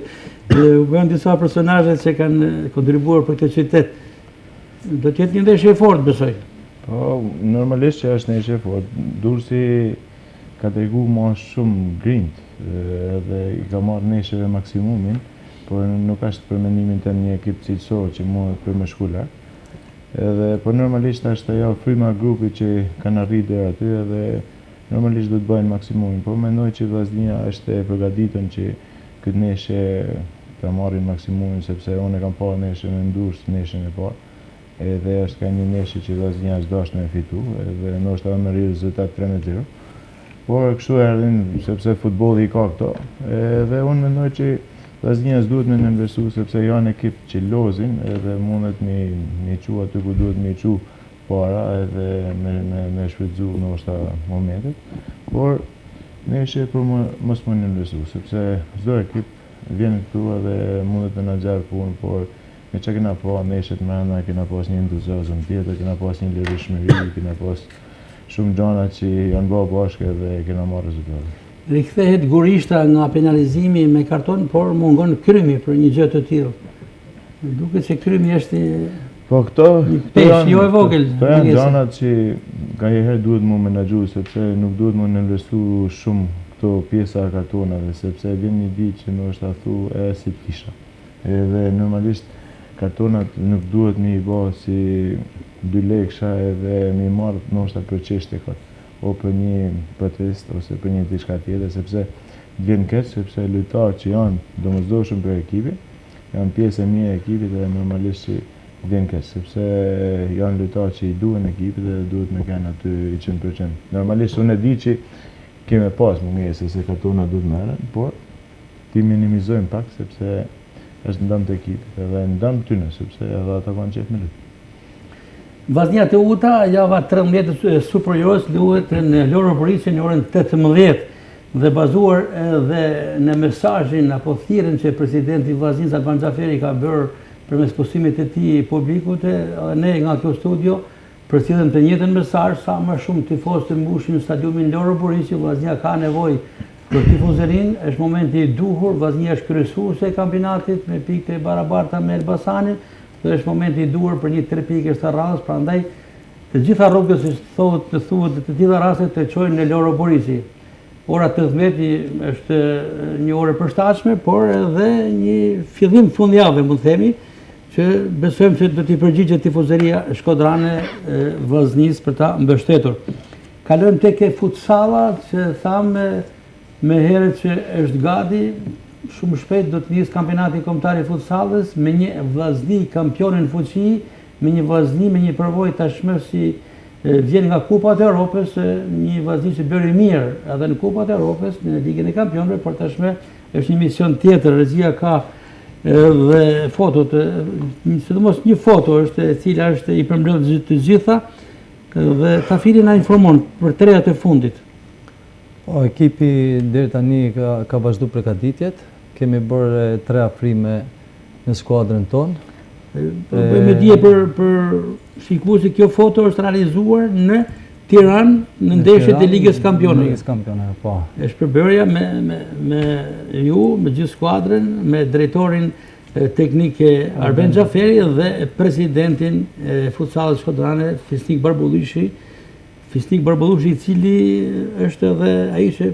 u bën disa personazhe që kanë kontribuar për këtë qytet. Do të jetë një ndeshje e fortë, besoj. Po, normalisht që është ndeshje e fortë. Durrësi ka tregu më shumë grind edhe i ka marrë ndeshjeve maksimumin, por nuk është për mendimin të një ekip cilësor që mund për me shku lart. Po normalisht është ajo fryma e grupit që kanë arritur deri aty edhe normalisht do të bëjnë maksimumin. Po mendoj që Vllaznia është e përgatitur që këtë ndeshje ta marrin maksimumin, sepse unë kam parë ndeshjen në Durrës, ndeshjen e parë. Edhe është ka një ndeshje që Vllaznia është dashur me fitu, edhe ndoshta me rezultat 3-0. Por kështu erdhin sepse futbolli i ka këto. Edhe unë mendoj që Vllaznia duhet me nënvesu sepse janë ekip që lozin edhe mundet me qu aty ku duhet me qu para edhe me shfrytzu ndoshta momentet. Por ndeshje për mos më nënvesu sepse çdo ekip vjen këtu edhe mundet të na xhar punë, por me që kena pa ndeshjet mrena, kena pas një entuziazëm tjetër, kena pas një lirishmëri, kena pas shumë gjana që janë bërë bashkë dhe kena marrë rezultate. Rikthehet Gurishta nga penalizimi me karton, por mungon Krymi për një gjë të tillë. Duket se Krymi është po këto janë gjanat që kanjëherë duhet më menaxhu, sepse nuk duhet më investu shumë këto pjesa kartonave, sepse vjen një ditë që ndoshta thu si kisha. Edhe normalisht kartonat nuk duhet me i bë si 2 lekësha edhe me i marrë ndoshta për çështje kot, o për një protest ose për një diçka tjetër, sepse vjen keq, sepse lojtarët që janë domosdoshëm për ekipin, janë pjesë e mirë e ekipit dhe normalisht që vjen keq, sepse janë lojtarë që i duhen ekipit dhe duhet me kanë aty 100%. Normalisht unë e di që kemi pas mungese se kartona duhet merren, por ti minimizojmë pak sepse është ndam të ekipit edhe ndam tyne, sepse edhe ata kanë qef me lutë. Vllaznia Teuta java 13 superiores luhet në Loro Boricë në orën 18. dhe bazuar edhe në mesazhin apo thirrjen që presidenti i Vllaznisë Alban Xhaferi ka bërë përmes postimit të tij publikut, ne nga kjo studio përcjellim të njëjtën mesazh, sa më shumë tifozë të mbushin stadiumin Loro Borisi, Vllaznia ka nevojë për tifozërinë, është momenti i duhur, Vllaznia është kryesuese e kampionatit me pikë të barabarta me Elbasanin, dhe është momenti i duhur për një 3 pikë të radhës, prandaj të gjitha rrugët, si thuhet, të tilla raste të çojnë në Loro Borisi. Ora 18 është një orë e përshtatshme, por edhe një fillim fundjavë, mund të themi, që besojmë se do t'i përgjigjet tifozëria shkodrane Vllaznisë për ta mbështetur. Kalojmë tek futsalla, që thamë me herët që është gati, shumë shpejt do të nisë kampionati kombëtar i futsallës me një Vllazni kampion në fuqi, me një Vllazni me një përvojë tashmë si vjen nga Kupat e Europës, një Vllazni që bëri mirë edhe në Kupat e Europës, në Ligën e Kampionëve, por tashmë është një mision tjetër. Rezia ka dhe fotot, sidomos një foto është e cila është i përmbledh të gjitha, dhe Tafili na informon për 3 të fundit. Ekipi deri tani ka vazhdu përgatitjet, kemi bërë 3 afrime në skuadrën tonë. Me dje për shikuesi, kjo foto është realizuar në Tiranë në ndeshjet e Ligës Kampionëve. Ligës Kampionëve, po. Është përbërja me ju, me gjithë skuadrën, me drejtorin teknik Arben Xhaferi dhe presidentin e futsallit shkodrane Fisnik Barbullushi, i cili është edhe ai që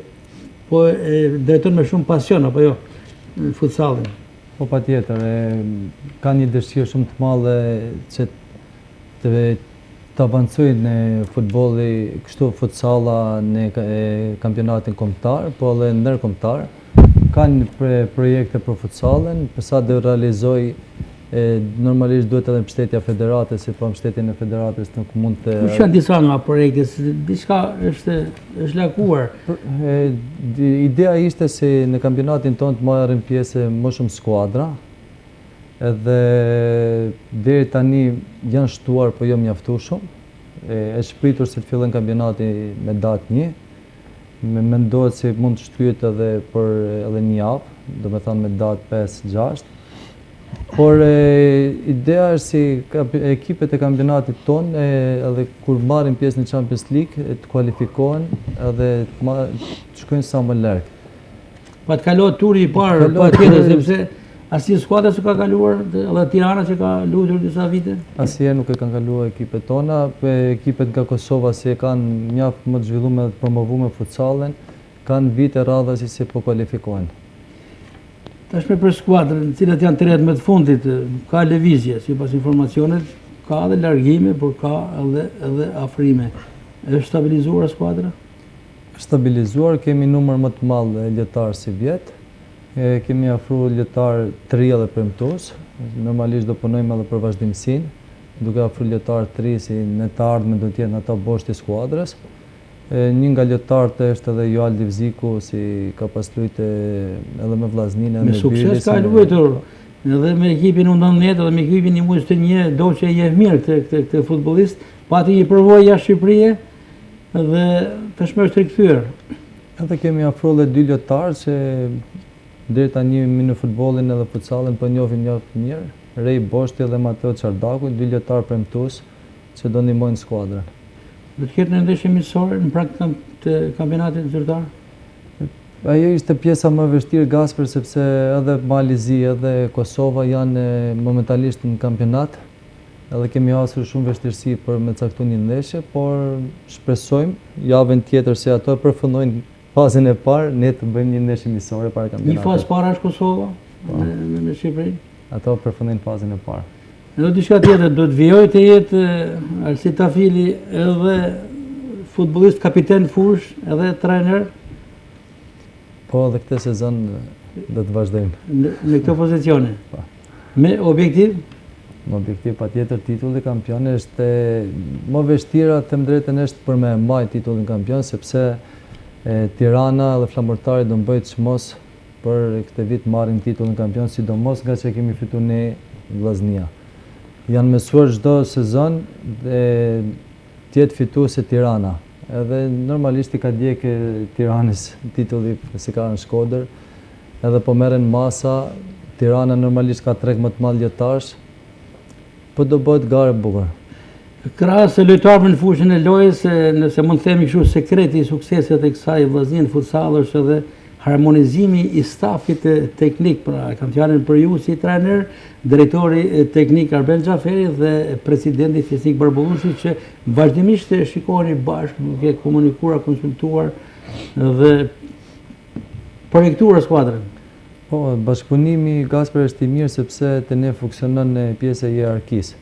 po drejton me shumë pasion, apo jo, futsallin. Po patjetër, ka një dëshirë shumë të madhe që të avancojnë në futbolli, kështu futsalla në kampionatin kombëtar, po edhe ndërkombëtar. Kanë projekte për futsallën, përsa dhe realizoj, normalisht duhet edhe mbështetja federatës, si po mbështetjen e federatës nuk mund të... Kush janë disa nga projekte, diçka është lakuar? Ideja ishte se në kampionatin tonë të marrin pjesë më shumë skuadra, edhe deri tani janë shtuar, po jo mjaftueshëm. Është shpritur se të fillojnë kampionati me datë 1. Mendohet se mund të shtyhet edhe për edhe një javë, do me thënë me datë 5-6. Por ideja është si ekipet e kampionatit tonë, edhe kur marrin pjesë në Champions League, të kualifikohen edhe të shkojnë sa më larg. Pa të kaluar turi i parë, pa tjetër, sepse asnjë skuadër që ka kaluar, edhe Tirana që ka luajtur disa vite? Asnjëherë nuk e kanë kaluar ekipet tona, ekipet nga Kosova si e kanë mjaft më të zhvilluar dhe të promovuar futsallin, kanë vite radhasi se po kualifikohen. Tashme për skuadrën, cilat janë 3 më të fundit, ka lëvizje, sipas informacionet, ka edhe largime, por ka edhe afrime. Është stabilizuar skuadra? Stabilizuar, kemi numër më të madh lojtarë si vjet. Kemi afruar lojtarë të ri dhe premtues. Normalisht do punojmë edhe për vazhdimsinë, duke afruar lojtarë të ri si në të ardhmen do të jenë ata boshti i skuadrës. Një nga lojtarët është edhe Joal Divziku, si ka pas luajtur edhe me Vllazninë edhe me Byrlis. Me sukses ka luajtur edhe me ekipin U19 edhe me ekipin i U21, do që je mirë këtë futbollist, pati një përvojë jashtë Shqipërisë dhe tashmë është rikthyer. Edhe kemi afruar 2 lojtarë që deri tani në futbollin edhe futsallin po njohin mjaft mirë, Rej Boshti dhe Mateo Çardaku, 2 lojtarë premtues që do ndihmojnë skuadrën. Do të ketë në ndeshje miqësore në prag të kampionatit zyrtar? Ajo ishte pjesa më e vështirë Gasper, sepse edhe Malizi edhe Kosova janë momentalisht në kampionat, edhe kemi hasur shumë vështirësi për me caktuar një ndeshje, por shpresojmë javën tjetër se ato përfundojnë fazën e parë, ne të bëjmë një ndeshje miqësore para kampionatit. Një fazë para është Kosova me Shqipërinë? Ato përfundojnë fazën e parë. Edhe diçka tjetër, do të vijoj të jetë Alsi Tafili edhe futbollist, kapiten fush, edhe trajner? Po, edhe këtë sezon do të vazhdojmë. Në këtë pozicione? Me objektiv? Me objektiv patjetër titulli kampion është më vështira, them drejtën, është për me mbajtur titullin kampion, sepse Tirana dhe Flamurtari do mbajnë çmos për këtë vit marrin titullin kampion, sidomos nga që kemi fituar ne Vllaznia. Janë mësuar çdo sezon të jetë fituese Tirana. Edhe normalisht I ka djekë Tiranës titulli si ka në Shkodër, edhe po merren masa, Tirana normalisht ka treg më të madh lojtarësh, po do bëhet garë e bukur. Krahas lojtarëve në fushën e lojës, nëse mund të themi kështu, sekreti I suksesit të kësaj vllaznie futsal është edhe harmonizimi I stafit teknik, pra kam fjalën për ju si trajner, drejtori teknik Arben Xhaferi dhe presidenti Fisnik Barbullushi që vazhdimisht shikoni bashkë, duke komunikuar, konsultuar dhe projektuar skuadrën. Po, bashkëpunimi Gasper është I mirë sepse te ne funksionon në pjesë e hierarkisë.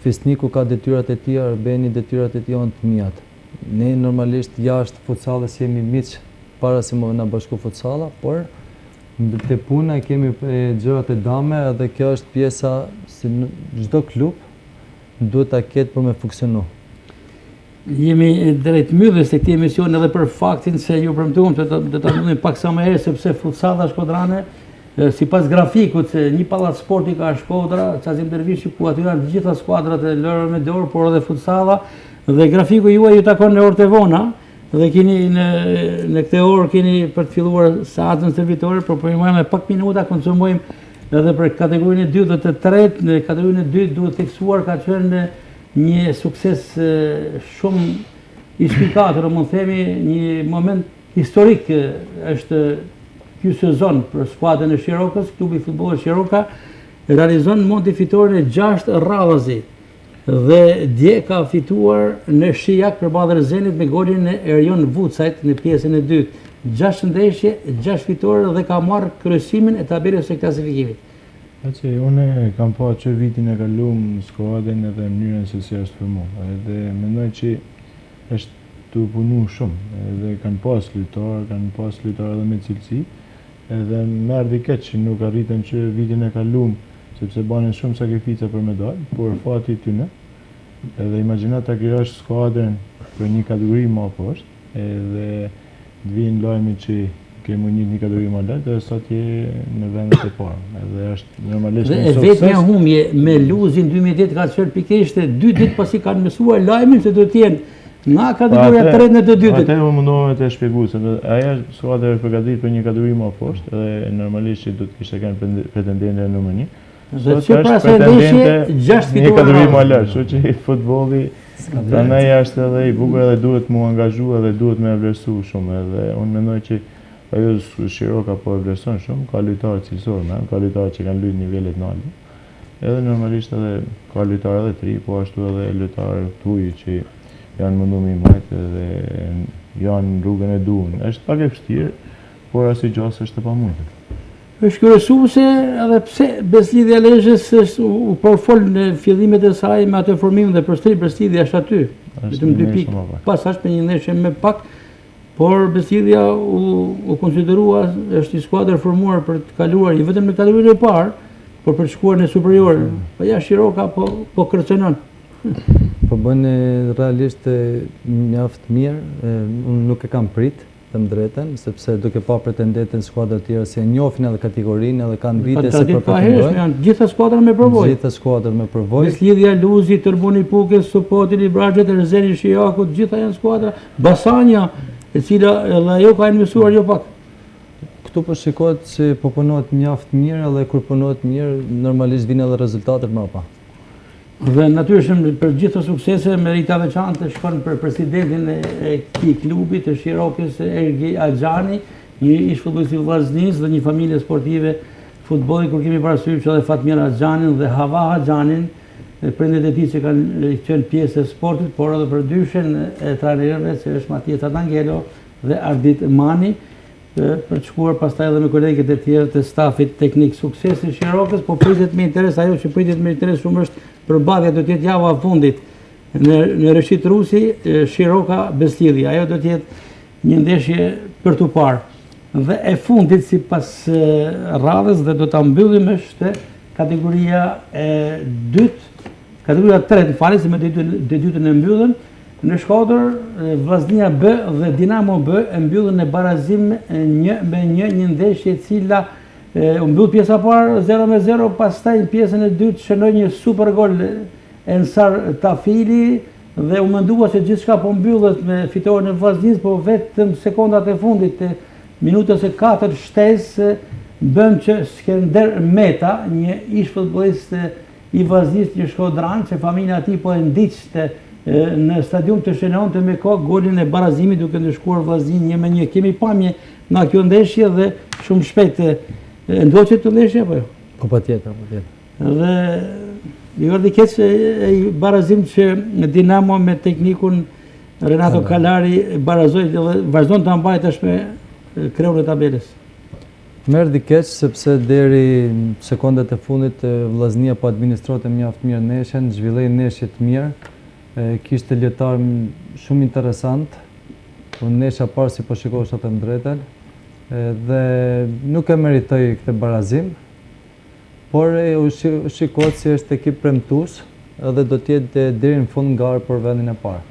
Fisniku ka detyrat e tij, Arbeni detyrat e tij janë të mijat. Ne normalisht jashtë futsalles jemi miq para se më na bashku futsalla, por te puna kemi gjërat e dame edhe kjo është pjesa si në çdo klub duhet ta ketë për me funksionu. Jemi drejt mbylljes të këtij emisioni edhe për faktin se ju premtuam të ta mbyllim pak sa më herë sepse futsalla shkodrane sipas grafikut se një pallat sporti ka Shkodra, Çazim Dervishi ku aty janë të gjitha skuadrat e lojrave me dorë, por edhe futsalla dhe grafiku juaj ju takon në orët e vona dhe keni në këtë orë keni për të filluar saatën servitore, por po me pak minuta konsumojmë edhe për kategorinë e dytë dhe të tretë. Në kategorinë e dytë duhet theksuar ka qenë një sukses shumë I shpikatur, mund themi një moment historik është ky sezon për skuadrën e Shirokës, klubi I futbollit Shiroka realizon mund fitoren e 6 radhazi dhe dje ka fituar në Shijak përballë Zenit me golin e Erjon Vucajt në pjesën e dytë. 6 ndeshje, 6 fitore dhe ka marrë kryesimin e tabelës së klasifikimit. Unë kam pa që vitin e kaluar në skuadrën edhe mënyrën se si është formuar. Edhe mendoj që është të punu shumë. Edhe kanë pas lojtarë edhe me cilësi. Edhe më erdhi keq që nuk arritën që vitin e kaluar, sepse banin shumë sakrifica për medalë, por fati tyne. Edhe imagjino ta krijosh skuadrën për një kategori më poshtë, edhe të vinë lajmi që kemi një kategori më lart dhe sot je në vendet e parë. Edhe është normalisht një sukses. Dhe vetmja humje me luzin 2008 ka qenë pikërisht 2 ditë pasi kanë mësuar lajmin se do të jenë nga kategoria 3 në të dytën. Atë më mundova të shpjegoj se ajo skuadra është përgatitur për një kategori më poshtë dhe normalisht do të kishte kanë pretendente numër 1. Dhe që pra se ndeshje 6 fitore. Një kategori më lart, kështu që futbolli prandaj është edhe I bukur edhe duhet mu angazhua dhe duhet me vlerësu shumë edhe unë mendoj që ajo Shiroka po e vlerëson shumë, ka lojtarë cilësorë, ka lojtarë që kanë luajtur nivelet nalle. Edhe normalisht edhe ka lojtarë edhe të ri, po ashtu edhe lojtarë tuaj që janë mundu me I majtë dhe janë rrugën e duhur. Është pak e vështirë, por as I gjasë është e pamundur. Është kuriozuese edhe pse Beslidhja Lezhës u përfol në fillimet e saj me atë formimin dhe përsëri Beslidhja është aty. Vetëm 2 pikë. Pastaj me një ndeshje më pak, por Beslidhja u konsiderua është një skuadër formuar për të kaluar jo vetëm në kategorinë e parë, por për të shkuar në superior. Po ja Shiroka po kërcenon. Po bën realisht mjaft mirë, unë nuk e kam prit, them drejtën, sepse duke pa pretendente në skuadra të tjera se njohin edhe kategorinë edhe kanë vite se përpjekojnë. Janë gjitha skuadrat me përvojë. Gjitha skuadrat me përvojë. Beslidhja, Luzi, Tërbuni Pukës, Sopoti, Libraxhet, Erzeni Shijaku, të gjitha janë skuadra. Basanja, e cila edhe ajo ka investuar jo pak. Këtu po shikohet se po punohet mjaft mirë edhe kur punohet mirë normalisht vijnë edhe rezultatet më pas. Dhe natyrisht për gjithë suksese merita veçantë shkon për presidentin e këtij klubi të Shirokës, Ergi Axhani, një ish futbollist I vllaznisë dhe një familje sportive futbolli, kur kemi parasysh edhe Fatmira Axhanin dhe Hava Axhanin, prindet e tij që kanë qenë pjesë e sportit, por edhe për dyshen e trajnerëve që është Matija Tangelo dhe Ardit Mani, për të shkuar pastaj edhe me kolegët e tjerë të stafit teknik. Suksesi I Shirokës, po pritet me interes, ajo që pritet me interes shumë është përballja do të jetë java e fundit në Reshit Rusi, Shiroka Beslidhja. Ajo do të jetë një ndeshje për tu parë. Dhe e fundit sipas radhës dhe do ta mbyllim është kategoria e dytë, kategoria 3, falni se me të dytën e mbyllëm. Në Shkodër, Vllaznia B dhe Dinamo B e mbyllën në barazim 1-1 një ndeshje e cila u mbyll pjesa parë 0-0, pastaj në pjesën e dytë shënoi një super gol Ensar Tafili dhe u mendua se gjithçka po mbyllet me fitoren e Vllaznisë, po vetëm sekondat e fundit të minutës e 4 shtesë bën që Skender Meta, një ish futbollist i Vllaznisë, një shkodran, që familja e tij po e ndiqte në stadium të shënonte me kohë golin e barazimit duke ndeshkuar Vllaznin 1-1. Kemi pamje nga kjo ndeshje dhe shumë shpejt ndoqet të ndeshje apo jo? Po patjetër. Dhe i erdhi keq ai barazim që Dinamo me teknikun Renato Kalari barazoi dhe vazhdon ta mbajë tashme kreun e tabelës. Më erdhi keq sepse deri sekondat e fundit Vllaznia po administronte mjaft mirë ndeshjen, zhvilloi ndeshje të mirë. Kishte lojtar shumë interesant. Unë ndeshja parë si po shikosha të drejtën dhe nuk e meritoi këtë barazim, por u shikohet si është ekip premtues edhe do të jetë deri në fund garë për vendin e parë.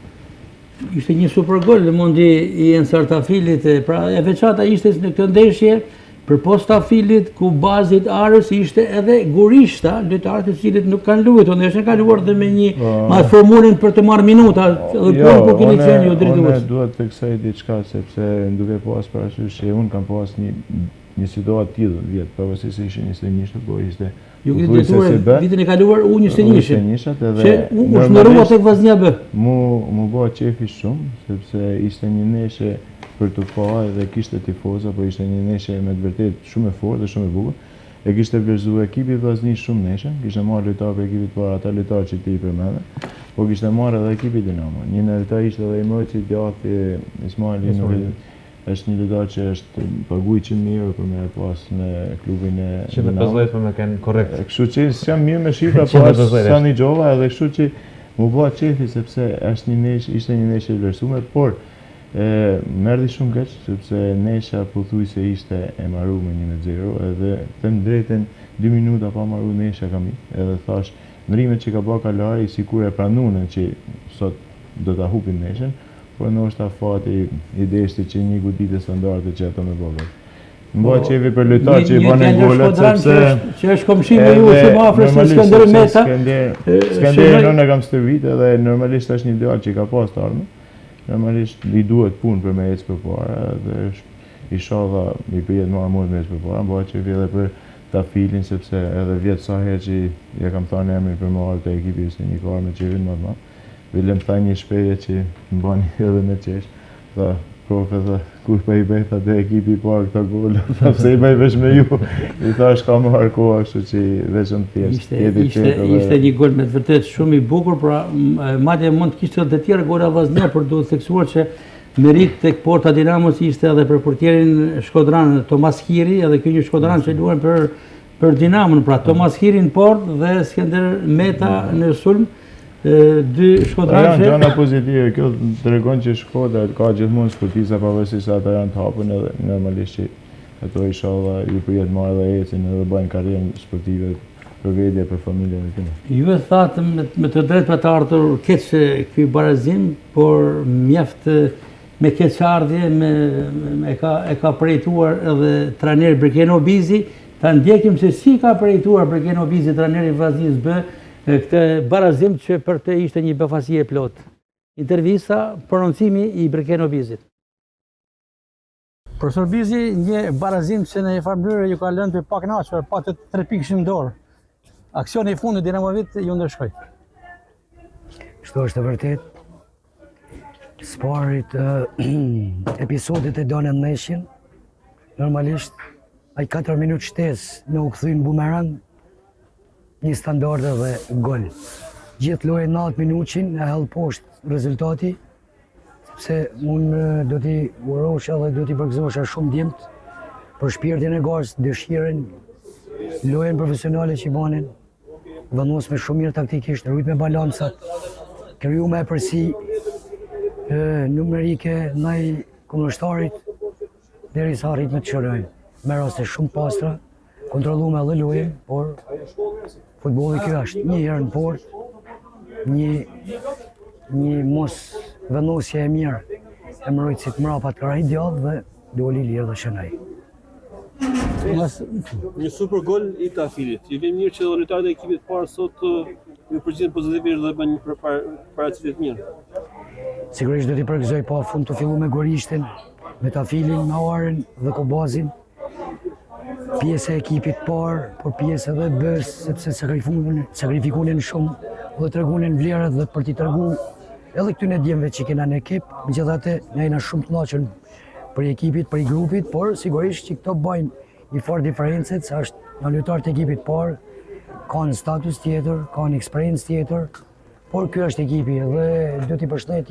Ishte një super gol mundi i Ensar Tafilit, pra e veçanta ishte në këtë ndeshje përpos Tafilit ku bazit Arës ishte edhe Gurishta, lojtarë të cilët nuk kanë luajtur, ndeshjen kanë luajtur dhe me një me formulën për të marrë minuta, edhe po keni qenë ju drejtues. Unë duhet të kësaj diçka sepse duke pas parasysh që unë kam pas një situatë tillë vjet, pavarësisht se ishte 21, po ishte ju keni drejtuar vitin e kaluar U21. Që u shndërua tek Vllaznia B. Mu bë qefi shumë sepse ishte një ndeshje për të parë dhe kishte tifoza, po ishte një ndeshje me të vërtetë shumë e fortë dhe shumë e bukur. E kishte vlerësuar ekipi Vllaznis shumë ndeshjen, kishte marrë lojtarë për ekipit parë, ata lojtarë që ti i përmendë, po kishte marrë edhe ekipi Dinamo. Një në lojtar ishte edhe Imroçi djathi Ismaili, është një lojtar që është paguaj 100.000 euro për me pas në klubin e Dinamo. 150 për me kanë korrekt. Kështu që jam mirë me shifra, po sa një gjova edhe kështu që mu bë qefi sepse ishte një ndeshje e vlerësuar, por më erdhi shumë keq sepse ndeshja pothuajse ishte e marrë me 1-0 edhe them drejtën 2 minuta pa marrë ndeshja kam edhe thash ndrimet që ka bërë Kalari sikur e pranuan që sot do ta hupin ndeshjen, por ndoshta fati i deshti që një goditje standarde që ato me bëvë. Më bëhet qefi për lojtar që i banë golat sepse që është komshi me ju shumë afër se Skender Meta. Skender në kam stërvit edhe normalisht është një lojtar që ka pas të ardhmë. Normalisht i duhet punë për me ecë përpara dhe inshallah i bëhet më armur me ecë përpara, bëhet qefi edhe për Tafilin sepse edhe vjet sa herë që ja kam thënë emrin për marrë të ekipit se një kohë me qevin më të madh. Vilem tha një shprehje që më bani edhe me qesh. Tha profe tha kur po i bëj tha te ekipi i parë këta gol, tha pse i bëj veç me ju. I thash ka marrë kohë kështu që vetëm thjesht. Ishte një gol me të vërtetë shumë i bukur, pra madje mund të kishte edhe të tjerë gola Vllaznia për duhet theksuar që merit tek porta Dinamos ishte edhe për portierin shkodran Tomas Hiri, edhe ky një shkodran që luan për Dinamon, pra Tomas Hiri në portë dhe Skender Meta në sulm. Dy shkodranë që... Gjana pozitive, kjo të regon që Shkodra ka gjithmonë sportisa pavarësisht se ata janë të hapën edhe normalisht që ato inshallah ju prijet marrë dhe ecin edhe bëjnë karrierën sportive për vete për familjen e tyre. Ju e thatë me të drejtë për të ardhur keq ky barazim, por mjaft me keqardhje e ka përjetuar edhe trajneri Brikeno Bizi. Ta ndjekim se si ka përjetuar Brikeno Bizi, trajneri i Vllaznisë B, këtë barazim që për të ishte një befasi e plot. Intervista, prononcimi i Brikeno Bizit. Profesor Bizi, një barazim që në një farë mënyrë ju ka lënë të pakënaqur, pa të 3 pikë në dorë. Aksioni i fundit Dinamovit ju ndeshkoi. Kështu është e vërtet. Sparit episodit e donë ndeshjen. Normalisht ai 4 minutë shtesë në u kthyn bumerang, një standarde dhe gol. Gjithë lojë 90 minutin e hell poshtë rezultati, sepse unë do t'i urosha dhe do t'i përgëzosha shumë djemt për shpirtin e garës, dëshiren, lojën profesionale që i banin, vendos me shumë mirë taktikisht, rujt me balancat, kriju me përsi numerike ndaj kundërshtarit deri sa arrit me të qërojnë. Me raste shumë pastra, kontrollu me dhe lojën, por futbolli kjo është një herë në port, një mos vendosje e mirë e mbrojtësit mrapat ka rrit djallë dhe doli lirë dhe shënaj. Një super gol i Tafilit. I vjen mirë që lojtarët e ekipit parë sot ju përgjigjen pozitivisht dhe bën një paraqitje të mirë. Sigurisht do t'i përgëzoj pa fund të fillu me Gorishtin, me Tafilin, Nawarin dhe Kobazin. Pjesë e ekipit parë, por pjesë edhe bës, sepse sakrifikunin shumë dhe tregunin vlerat dhe për t'i tregu edhe këtyne djemve që kena në ekip, megjithatë ne jena shumë të kënaqur për ekipit, për grupit, por sigurisht që këto bajnë një fort diferencet, se është një lojtar të ekipit parë, ka një status tjetër, ka një eksperiencë tjetër, por ky është ekipi dhe do t'i përshëndet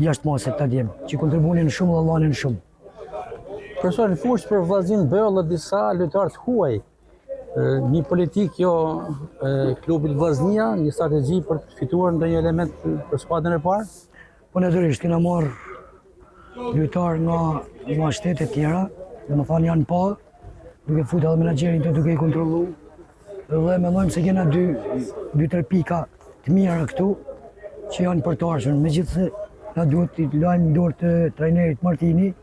jashtë moset ta djem, që kontribuonin shumë dhe lanin shumë. Profesor, në fushë për vllaznin Beoll dhe disa lojtarë të huaj, një politik jo klubit Vllaznia, një strategji për të fituar ndonjë element për skuadrën e parë? Po natyrisht kena marrë lojtarë nga shtete tjera, domethënë janë pa, duke futur edhe menaxherin të duke i kontrollu. Dhe mendojmë se kena 2-3 pika të mira këtu që janë për të ardhmen. Megjithëse na duhet t'i lajmë dorë të trajnerit Martini,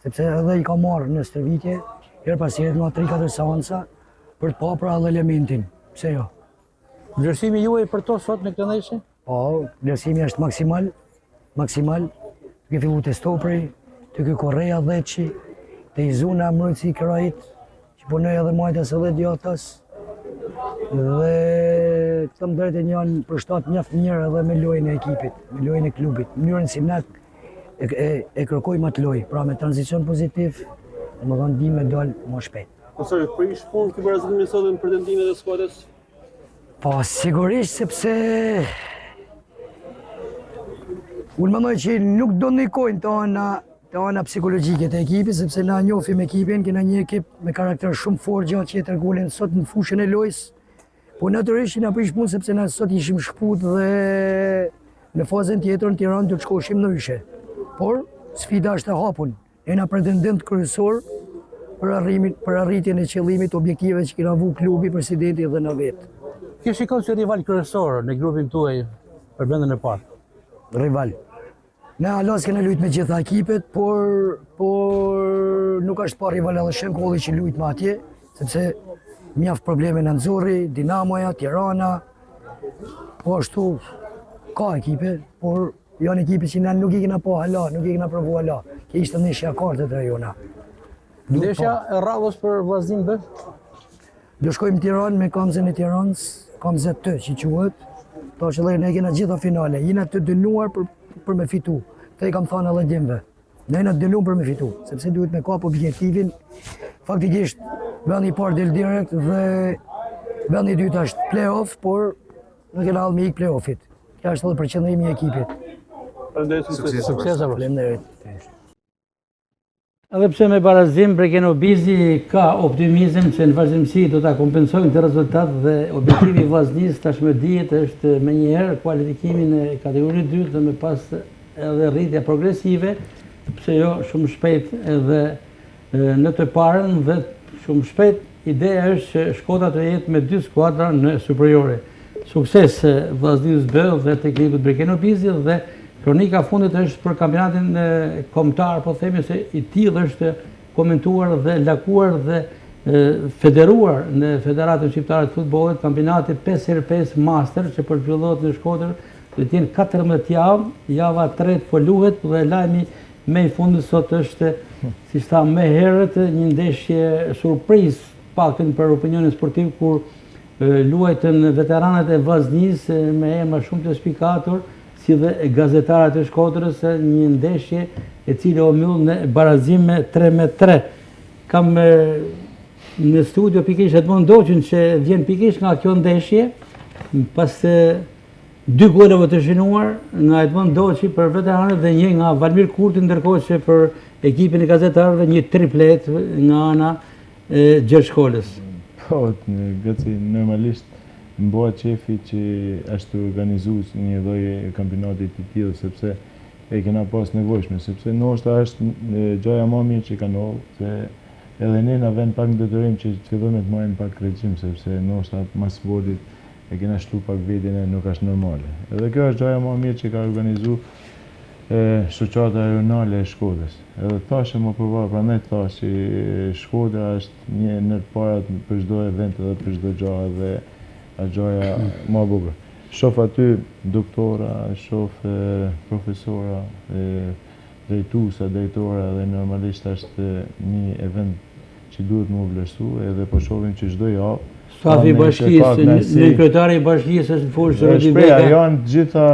sepse edhe i ka marrë në stërvitje, her pas here nga 3-4 seanca për të pa pra edhe elementin. Pse jo? Vlerësimi juaj për to sot në këtë ndeshje? Po, vlerësimi është maksimal, duke fillu të Stopri, duke Korreja Dheqi, të Izuna Mrëci Krajit, që punoj edhe majtas edhe djathtas, dhe të më drejtën janë përshtat mjaft mirë edhe me lojën e ekipit, me lojën e klubit, mënyrën si ne e kërkojmë atë lojë, pra me tranzicion pozitiv, më dhënë di me dalë më shpejt. Profesor, prish punë ky barazim sot në pretendimet e skuadrës? Po, sigurisht sepse unë mendoj që nuk do ndikojnë të ana psikologjike të ekipit, sepse na njohim ekipin, kena një ekip me karakter shumë fort gjatë që e tregunin sot në fushën e lojës. Po natyrisht na prish punë sepse na sot ishim shkput dhe në fazën tjetër në Tiranë do të shkoshim ndryshe. Por sfida është e hapun. Jena pretendent kryesor për arritjen e qëllimit objektive që kena vu klubi, presidenti dhe në vetë. Kë shikon si rival kryesor në grupin tuaj për vendin e parë? Rival. Ne halas kena lujt me gjitha ekipet, por nuk është pa rival edhe Shënkolli që lujt me atje, sepse mjaft probleme në Nxorri, Dinamoja, Tirana, po ashtu ka ekipe, por janë ekipe që ne nuk i kena pa hala, nuk i kena provu hala. Kjo ishte ndeshja e kartë të rajona. Ndeshja e radhës për vllaznin B? Do shkojmë në Tiranë me Kamzën e Tiranës, Kamzë T që quhet. Tash edhe ne kena gjitha finale, jena të dënuar për me fitu. Te i kam thënë edhe djemve. Ne jena të dënuar për me fitu, sepse duhet me kap objektivin. Faktikisht vendi i parë del direkt dhe vendi i dytë është play-off, por nuk kena hall me ik play-offit. Kjo është edhe përqendrimi i ekipit. Sukses apo? Faleminderit. Edhe pse me barazim Brekenobizi ka optimizëm se në vazhdimsi do ta kompensojnë të rezultat dhe objektivi i Vllaznisë tashmë dihet është menjëherë kualifikimin e kategorisë 2 dhe me pas edhe rritje progresive, pse jo shumë shpejt edhe në të parën dhe shumë shpejt ideja është që Shkodra të jetë me 2 skuadra në superiore. Sukses Vllaznisë B dhe teknikut Brekenobizi dhe kronika fundit është për kampionatin kombëtar, po themi se i tillë është komentuar dhe lakuar dhe federuar në Federatën Shqiptare të Futbollit kampionati 5x5 Master që përfillohet në Shkodër, do të jenë 14 javë, java 3 po luhet dhe lajmi më i fundit sot është, si tha më herët, një ndeshje surprizë paktën për opinionin sportiv kur luajtën veteranët e Vllaznisë me emra shumë të spikatur, si dhe gazetarët e Shkodrës, një ndeshje e cila u mbyll në barazim me 3-3. Kam në studio pikërisht Edmond Doçin që vjen pikërisht nga kjo ndeshje, pas 2 goleve të shënuar nga Edmond Doçi për veteranët dhe një nga Valmir Kurti, ndërkohë që për ekipin e gazetarëve një triplet nga ana e Gjershkolës. Po, gëci normalisht më bëhet qefi që është organizuar një lloj kampionati të tillë sepse e kena pas nevojshme, sepse ndoshta është gjaja më mirë që kanë ndodhur, se edhe ne na vjen pak detyrim që të fillojmë të marrim pak regjim, sepse ndoshta mas sportit e kena shtu pak veten e nuk është normale. Edhe kjo është gjaja më mirë që ka organizuar shoqata rajonale e Shkodrës. Edhe thashë më përpara, prandaj thash që Shkodra është një ndër parat për çdo event edhe për çdo gjë dhe gjoja ma bukur. Shof aty doktora, shof profesora, drejtuesa, drejtora dhe normalisht është një event që duhet më vlerësu edhe po shohim që çdo javë Stafi i bashkisë, në kryetari i bashkisë është në fushë Rudi Beka. Beka. Janë gjitha,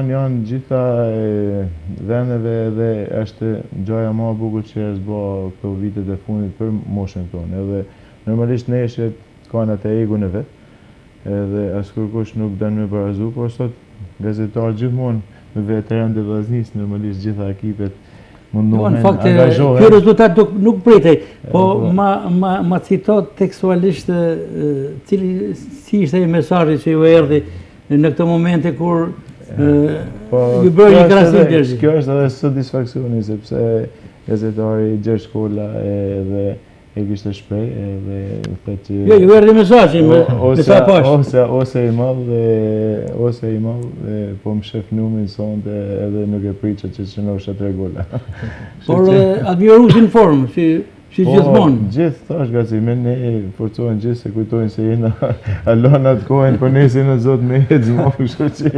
janë gjitha vendeve dhe është gjaja ma bukur që është bë këto vitet e fundit për moshën tonë. Edhe normalisht neshët kanë atë egun e vet. Edhe askur kush nuk dën me barazu, por sot gazetar gjithmonë me veteranë të vllaznisë, normalisht gjitha ekipet mundohen, angazhohen. Ky rezultat nuk pritej, po ma citot tekstualisht si ishte ai mesazhi që ju erdhi në këtë momente kur ju bëri një krahasim deri. Kjo është edhe satisfaksioni sepse gazetari Gjergj Kolla edhe e kishte shpreh edhe thotë jo, ju erdhi mesazhi me sa pash. Ose i madh po më shef numrin sonte edhe nuk e priça që shënosha 3 gola. Por admirusin formë, si gjithmonë. Gjithë thash gazimin, ne forcohen gjithë se kujtojnë se jena Alona të kohën, por ne si në Zot me ecë më, kështu që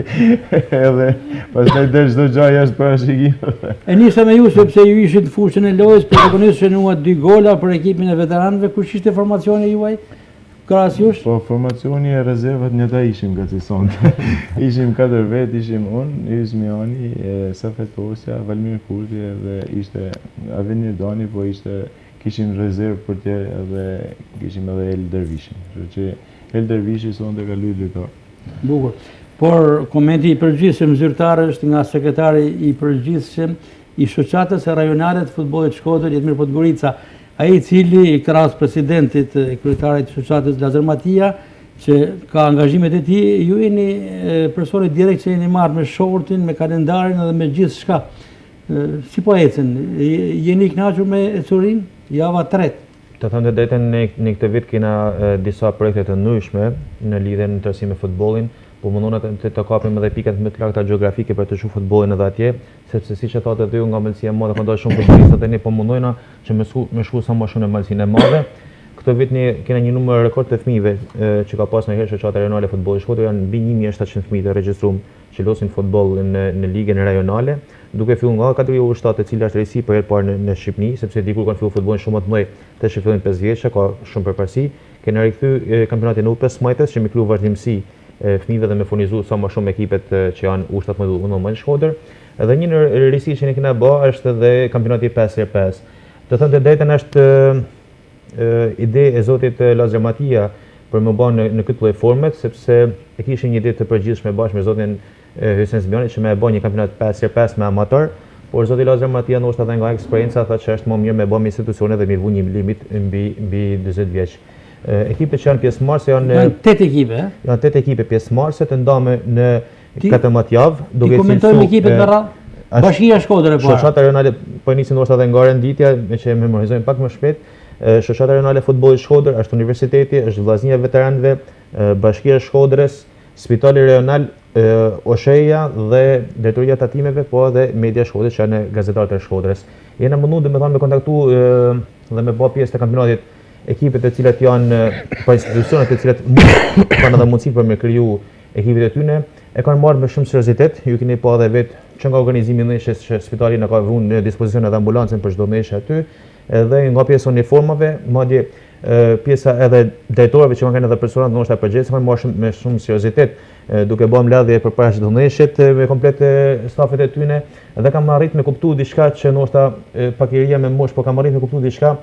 edhe pastaj del çdo gjë jashtë parashikimeve. E nisa me ju sepse ju ishit në fushën e lojës, protagonistë shënuat 2 gola për ekipin e veteranëve. Kush ishte formacioni juaj? Krahas jush? Po formacioni e rezervat njëta ishim gati sonte. Ishim 4 vet, ishim unë, Izmiani, Safet Osja, Valmir Kurti dhe ishte Avenir Dani, po kishim rezervë për tjerë edhe kishim edhe El Dervishin. Kështu që El Dervishi sonte ka luajtur lojtar. Bukur. Por komenti i përgjithshëm zyrtar është nga sekretari i përgjithshëm i shoqatës së rajonale të futbollit Shkodër, Jetmir Podgorica, ai i cili krahas presidentit e kryetarit të shoqatës Lazar Matia, që ka angazhimet e tij, ju jeni personi direkt që jeni marrë me shortin, me kalendarin edhe me gjithçka. Si po ecën? Jeni i kënaqur me ecurin? Java 3. Të thënë të drejtën, në këtë vit kena disa projekte të ndryshme në lidhje në tërësi me futbollin, po mundona të kapim edhe pikat më të larta gjeografike për të shohur futbollin edhe atje, sepse siç e thotë edhe ju nga Malësia e Madhe, kanë shumë futbollistë tani po mundojna që me shku sa më shumë në Malësinë e Madhe. Këtë vit ne kena një numër rekord të fëmijëve që ka pas ndonjëherë shoqata rajonale futbolli Shkodër, janë mbi 1700 fëmijë të regjistruar që luajnë futboll në ligën rajonale, duke filluar nga kategoria U7, e cila është risi për herë parë në Shqipëri, sepse dikur kanë filluar futbollin shumë më të mëdhenj, tash fillojnë 5 vjeçë, ka shumë përparësi. Kena rikthy kampionatin U15 që me klu vazhdimsi fëmijëve dhe me furnizu sa më shumë ekipet që janë U17 në Shkodër. Edhe një risi që ne kena bë është edhe kampionati 5x5. Të thënë të drejtën është ide e zotit Lazar Matia për më bën në këtë lloj format, sepse e kishin një ide të përgjithshme bashkë me zotin Hysen Zbiani që më e bën një kampionat 5x5 me amator, por zoti Lazar Matia ndoshta edhe nga eksperjenca tha që është më mirë me bën me institucione dhe me vu një limit mbi 40 vjeç. Ekipet që janë pjesëmarrëse janë 8 ekipe, janë 8 ekipe pjesëmarrëse të ndame në 14 javë, duke cilësuar. Ti komentojmë ekipet me radhë. Bashkia Shkodër e para. Shoqata rajonale po nisin ndoshta edhe nga renditja, me që memorizojmë pak më shpejt. Shoqata rajonale futbollit Shkodër është universiteti, është vllaznia e veteranëve, Bashkia e Shkodrës, Spitali rajonal, Osheja dhe drejtoria e tatimeve, po edhe media Shkodrës që janë gazetarët e Shkodrës. Jena mundu domethënë me kontaktu dhe me bë pjesë të kampionatit ekipet e cilat janë pa institucionet e cilat kanë edhe mundësi për me kriju ekipet e tyre, e kanë marrë me shumë seriozitet. Ju keni pa edhe vetë që nga organizimi i ndeshjes që spitali na ka vënë në dispozicion edhe ambulancën për çdo ndeshje aty, edhe nga pjesa e uniformave, madje pjesa edhe drejtorëve që kanë edhe personat ndoshta përgjegjës kanë marrë me shumë seriozitet, duke bërë mbledhje përpara çdo ndeshjet me komplet stafet e tyre, dhe kam arrit me kuptu diçka që ndoshta pakiria me mosh, po kam arrit me kuptu diçka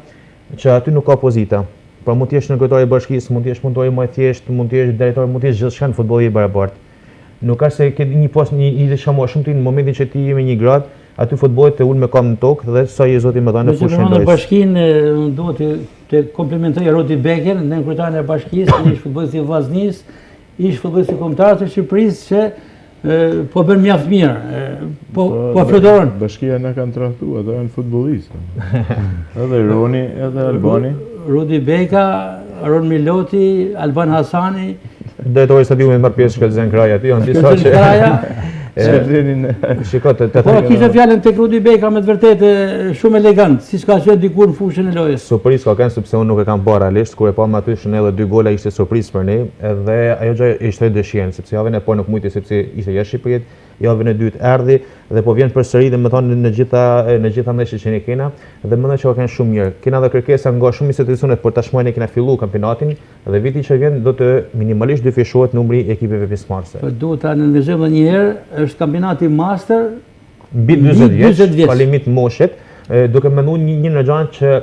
që aty nuk ka opozita. Pra mund të jesh në kryetari i bashkisë, mund të jesh punëtori më i thjeshtë, mund të jesh drejtor, mund të jesh gjithçka në futbolli i barabartë. Nuk ka se ke një post një ide shumë shumë ti në momentin që ti je me 1 grad, aty futbolli të ul me kam në tokë dhe sa i zoti më dha në fushën e lojës. Në bashkinë duhet të komplementoj Rudi Beker, në kryetarin e bashkisë, ish futbollist i vllaznisë, ish futbollist i kombëtarët të Shqipërisë që po bën mjaft mirë. Po fluturon. Bashkia na kanë trahtuar, ata janë futbollistë. Edhe Roni, edhe Albani. Rudi Beka, Aron Miloti, Alban Hasani, drejtori i stadiumit marr pjesë Shkëlzen Kraja, aty janë disa që Shiko, Po, kishte fjalën tek Rudi Beka me të vërtetë shumë elegant, si s'ka qenë dikur në fushën e lojës. Surprizë ka qenë sepse unë nuk e kam parë realisht, kur e pam aty shën edhe 2 gola ishte surprizë për ne, edhe ajo gjë ishte dëshirën, sepse javën e parë nuk mujti sepse ishte jashtë Shqipërisë, javën e dytë erdhi dhe po vjen përsëri dhe më thonë në gjitha ndeshjet që ne kena dhe mendoj që ka qenë shumë mirë. Kena edhe kërkesa nga shumë institucione por tashmë ne kena filluar kampionatin dhe viti që vjen do të minimalisht dyfishohet numri i ekipeve pjesëmarrëse. Po duhet ta analizojmë edhe një herë, është kampionati master mbi 40 vjeç, pa limit moshet, duke menduar një në gjanë që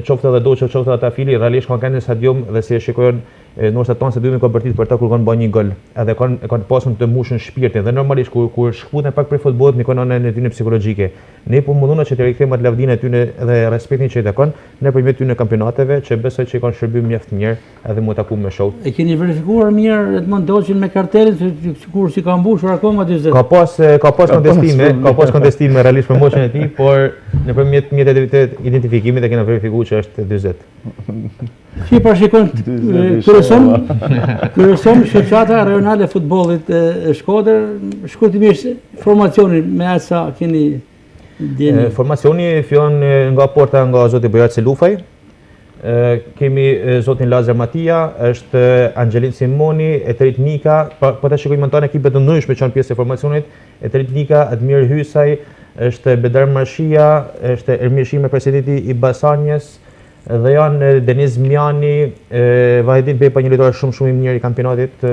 qoftë edhe Doçi, qoftë edhe Tafili, realisht kanë kanë në stadium dhe si e shikojnë ndoshta tonë se duhet të konvertit për ta kur kanë bën një gol. Edhe kanë pasur të mbushën shpirtin dhe normalisht kur shkputen pak për futbollit nikon në ndjenjën psikologjike. Ne po munduna që të rikthejmë atë lavdinë tyne dhe respektin që i takon nëpërmjet tyne kampionateve që besoj që kanë shërbim mjaft mirë edhe mu taku me show. E keni verifikuar mirë Edmond Doçin me kartelin sikur si ka mbushur akoma 40. Ka pas kontestime realisht për moshën e tij, por nëpërmjet mjeteve identifikimit e kena verifikuar që është 40. Si parashikon kërëson shoqata rajonale e futbollit e Shkodër, shkurtimisht formacionin me aq sa keni djeni? Formacioni fillon nga porta nga zoti Bojrat Selufaj. Kemi zotin Lazar Matia, është Angelin Simoni, Etrit Nika, po ta shikojmë tonë ekipet të ndryshme që janë pjesë e formacionit, Etrit Nika, Admir Hysaj, është Bedar Marshia, është Ermir Shime, presidenti i Basanjes, dhe janë Deniz Mjani, Vahidin Bepa, një lojtar shumë i mirë i kampionatit,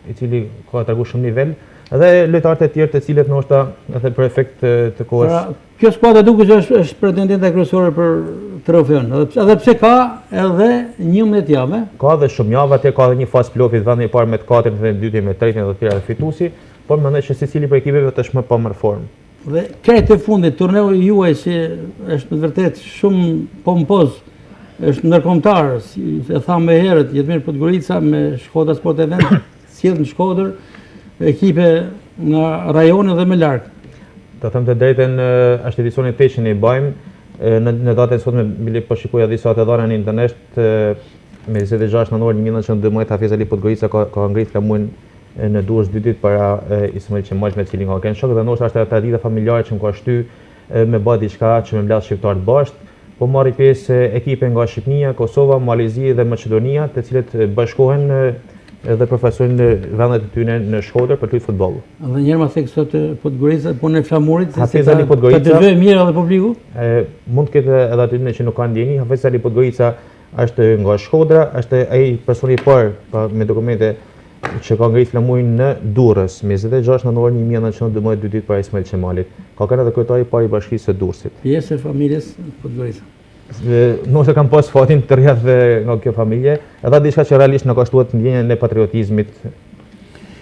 i cili ka treguar shumë nivel, dhe lojtarët e tjerë të cilët ndoshta edhe për efekt të kohës. Kjo skuadra duket që është pretendente kryesore për trofeun, edhe pse ka edhe 11 javë. Ka edhe shumë javë, atje ka edhe një fazë play-offit, vendi i parë me të katërt, me të dytë, me të tretin dhe të tjerë fituesi, por mendoj që secili për ekipeve tashmë pa marrë formë. Dhe kretë e fundit, turneu juaj që është me vërtet shumë pompoz, është ndërkombëtar, si e thamë më herët, Jetmir Podgorica me Shkodra Sport Event, sjell në Shkodër ekipe nga rajoni dhe më larg. Të them të drejtën, është edicioni 8 që ne i bëjmë në datën sot me po shikoja disa të dhëna në internet me 26 nënor 1912 Hafiz Ali Podgorica ka ngrit flamurin në Durrës 2 ditë para Ismail Qemal me cilin ka qenë shok dhe ndoshta është tradita familjare që më ka shty me bë diçka që më mbledh shqiptar të bashkë. Po marri pjesë ekipe nga Shqipnia, Kosova, Malezi dhe Maqedonia, të cilët bashkohen edhe përfaqësojnë vendet e tyre në Shkodër për të luajtur futboll. Dhe njëherë më thek sot Podgorica punë flamurit, Hafiz Ali Podgorica. Të dëgjoj mirë edhe publiku? Mund të ketë edhe aty që nuk kanë ndjenjë. Hafiz Ali Podgorica është nga Shkodra, është ai personi i parë me dokumente që ka ngritur flamurin në Durrës, 26 nënor 1912 ditë para Ismail Qemalit. Ka qenë edhe kryetari i parë i bashkisë së Durrësit. Pjesë e familjes Podgorica. Nëse kam pas fatin të rrjedh nga kjo familje, edhe diçka që realisht nuk ashtuat ndjenjën e patriotizmit.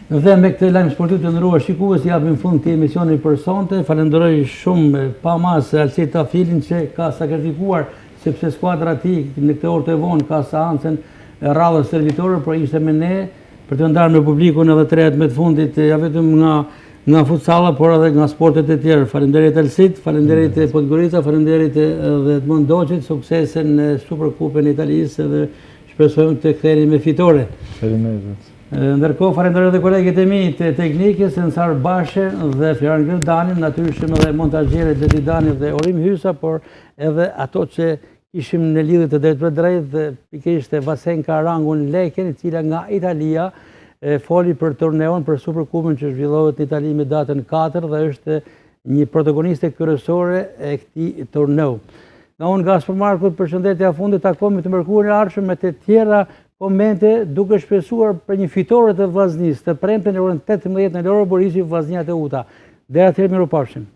Dhe me këtë lajm sportiv të nderuar shikues, japim fund këtij emisioni për sonte. Falenderoj shumë pa masë Alcet Tafilin që ka sakrifikuar sepse skuadra e tij në këtë orë të vonë ka seancën e radhës servitore, por ishte me ne për të ndarë me publikun edhe 3 me të fundit, ja vetëm nga futsalla, por edhe nga sportet e tjerë. Faleminderit Alcit, faleminderit Podgorica, faleminderit edhe Edmond Doçit, suksese në Superkupën e Italisë dhe shpresojmë të ktheheni me fitore. Faleminderit. Ndërkohë falenderoj edhe kolegët e mi të teknikës, Ensar Bashe dhe Florian Gërdanin, natyrisht edhe montazherët Ledi Dani dhe Orim Hysa, por edhe ato që ishim në lidhje të drejt për drejt dhe pikërisht Vasenka Rangun Leken, e cila nga Italia foli për turneon për Superkupën që zhvillohet në Itali me datën 4 dhe është një protagoniste kryesore e këtij turneu. Nga unë Gaspar Markut, përshëndetja fundit, takohemi të mërkurën e ardhshëm me të tjera komente duke shpresuar për një fitore të Vllaznisë të premten në orën 18 në Loro Borisi, Vllaznia Teuta. Deri atëherë, mirupafshim.